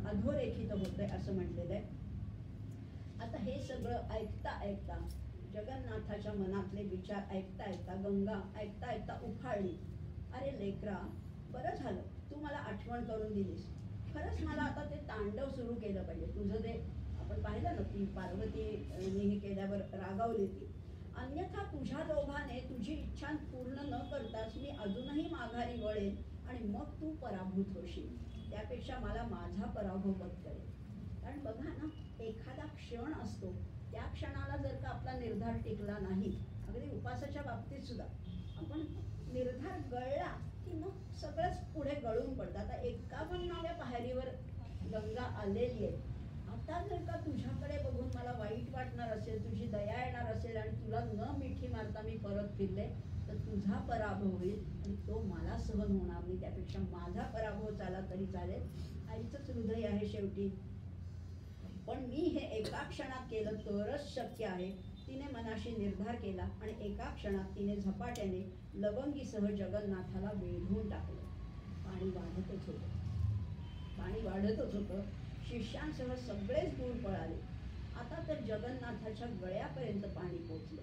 [SPEAKER 1] अधोरेखित होतंय असं म्हटलेलं आहे. आता हे सगळं ऐकता ऐकता, जगन्नाथाच्या मनातले विचार ऐकता ऐकता, गंगा ऐकता ऐकता उफाळली. अरे लेकरा, बरं झालं तू मला आठवण करून दिलीस. खरंच मला आता ते तांडव सुरू केलं पाहिजे. तुझं ते आपण पाहिलं ना, ती पार्वतीने हे केल्यावर रागावली ती. अन्यथा तुझ्या लोभाने तुझी इच्छा पूर्ण न करताच मी अजूनही माघारी वळेन आणि मग तू पराभूत होशील. त्यापेक्षा मला माझा पराभव पत्करेल. कारण बघा ना, एखादा क्षण असतो, त्या क्षणाला जर का आपला निर्धार टिकला नाही, अगदी उपासाच्या बाबतीत सुद्धा आपण निर्धार गळला की मग सगळंच पुढे गळून पडतं. आता 51व्या पायरीवर गंगा आलेली आहे. आता जर का तुझ्याकडे बघून मला वाईट वाटणार असेल, तुझी दया येणार असेल आणि तुला न मिठी मारता मी परत फिरले तर तुझा पराभव होईल आणि तो मला सहन होणार नाही. त्यापेक्षा माझा पराभव झाला तरी चालेल. आईचंच हृदय आहे शेवटी. पण मी हे एका क्षणात केलं तरच शक्य आहे. तिने मनाशी निर्धार केला आणि एका क्षणात तिने झपाट्याने लवंगीसह जगन्नाथाला वेढून टाकलं. पाणी वाढतच होतं, पाणी वाढतच होतं. शिष्यांसह सगळेच दूर पळाले. आता तर जगन्नाथाच्या गळ्यापर्यंत पाणी पोचले.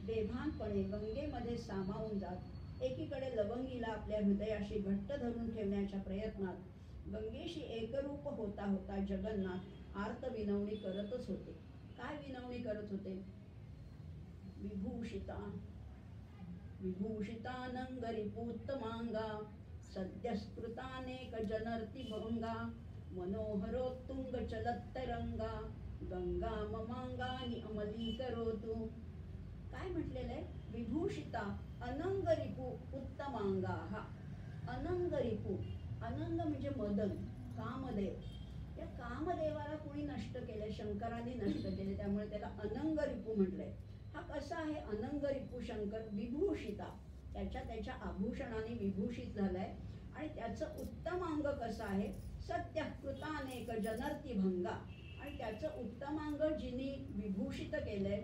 [SPEAKER 1] बेभानपणे गंगेमध्ये सामावून जात एकीकडे लवंगीला आपल्या हृदयाशी घट्ट धरून ठेवण्याच्या प्रयत्नात गंगेशी एकरूप होता होता जगन्नाथ आर्त विनवणी करतच होते. काय विनवणी करत होते? विभूषिता विभूषितानंगरिपूत्तमांगा सद्यस्कृतानेक जनर्ति भंगा मनोहरोत्तुंग चलत्तरंगा गंगा ममांगानि अमलीकरोतु. काय म्हटलेलं आहे? विभूषिता अनंगरिपू उत्तमांगाः. अनंगरिपू, अनंग म्हणजे मदन, कामदेव. त्या कामदेवाला कोणी नष्ट केले? शंकराने नष्ट केले, त्यामुळे त्याला अनंगरिपू म्हटलंय. हा कसा आहे अनंगरिपू? शंकर विभूषिता, त्याच्या आभूषणाने विभूषित झालाय. आणि त्याचं उत्तम अंग कसं आहे? सत्य कृतानेक जनर्ती भंगा. आणि त्याचं उत्तमांग जिनी विभूषित केलंय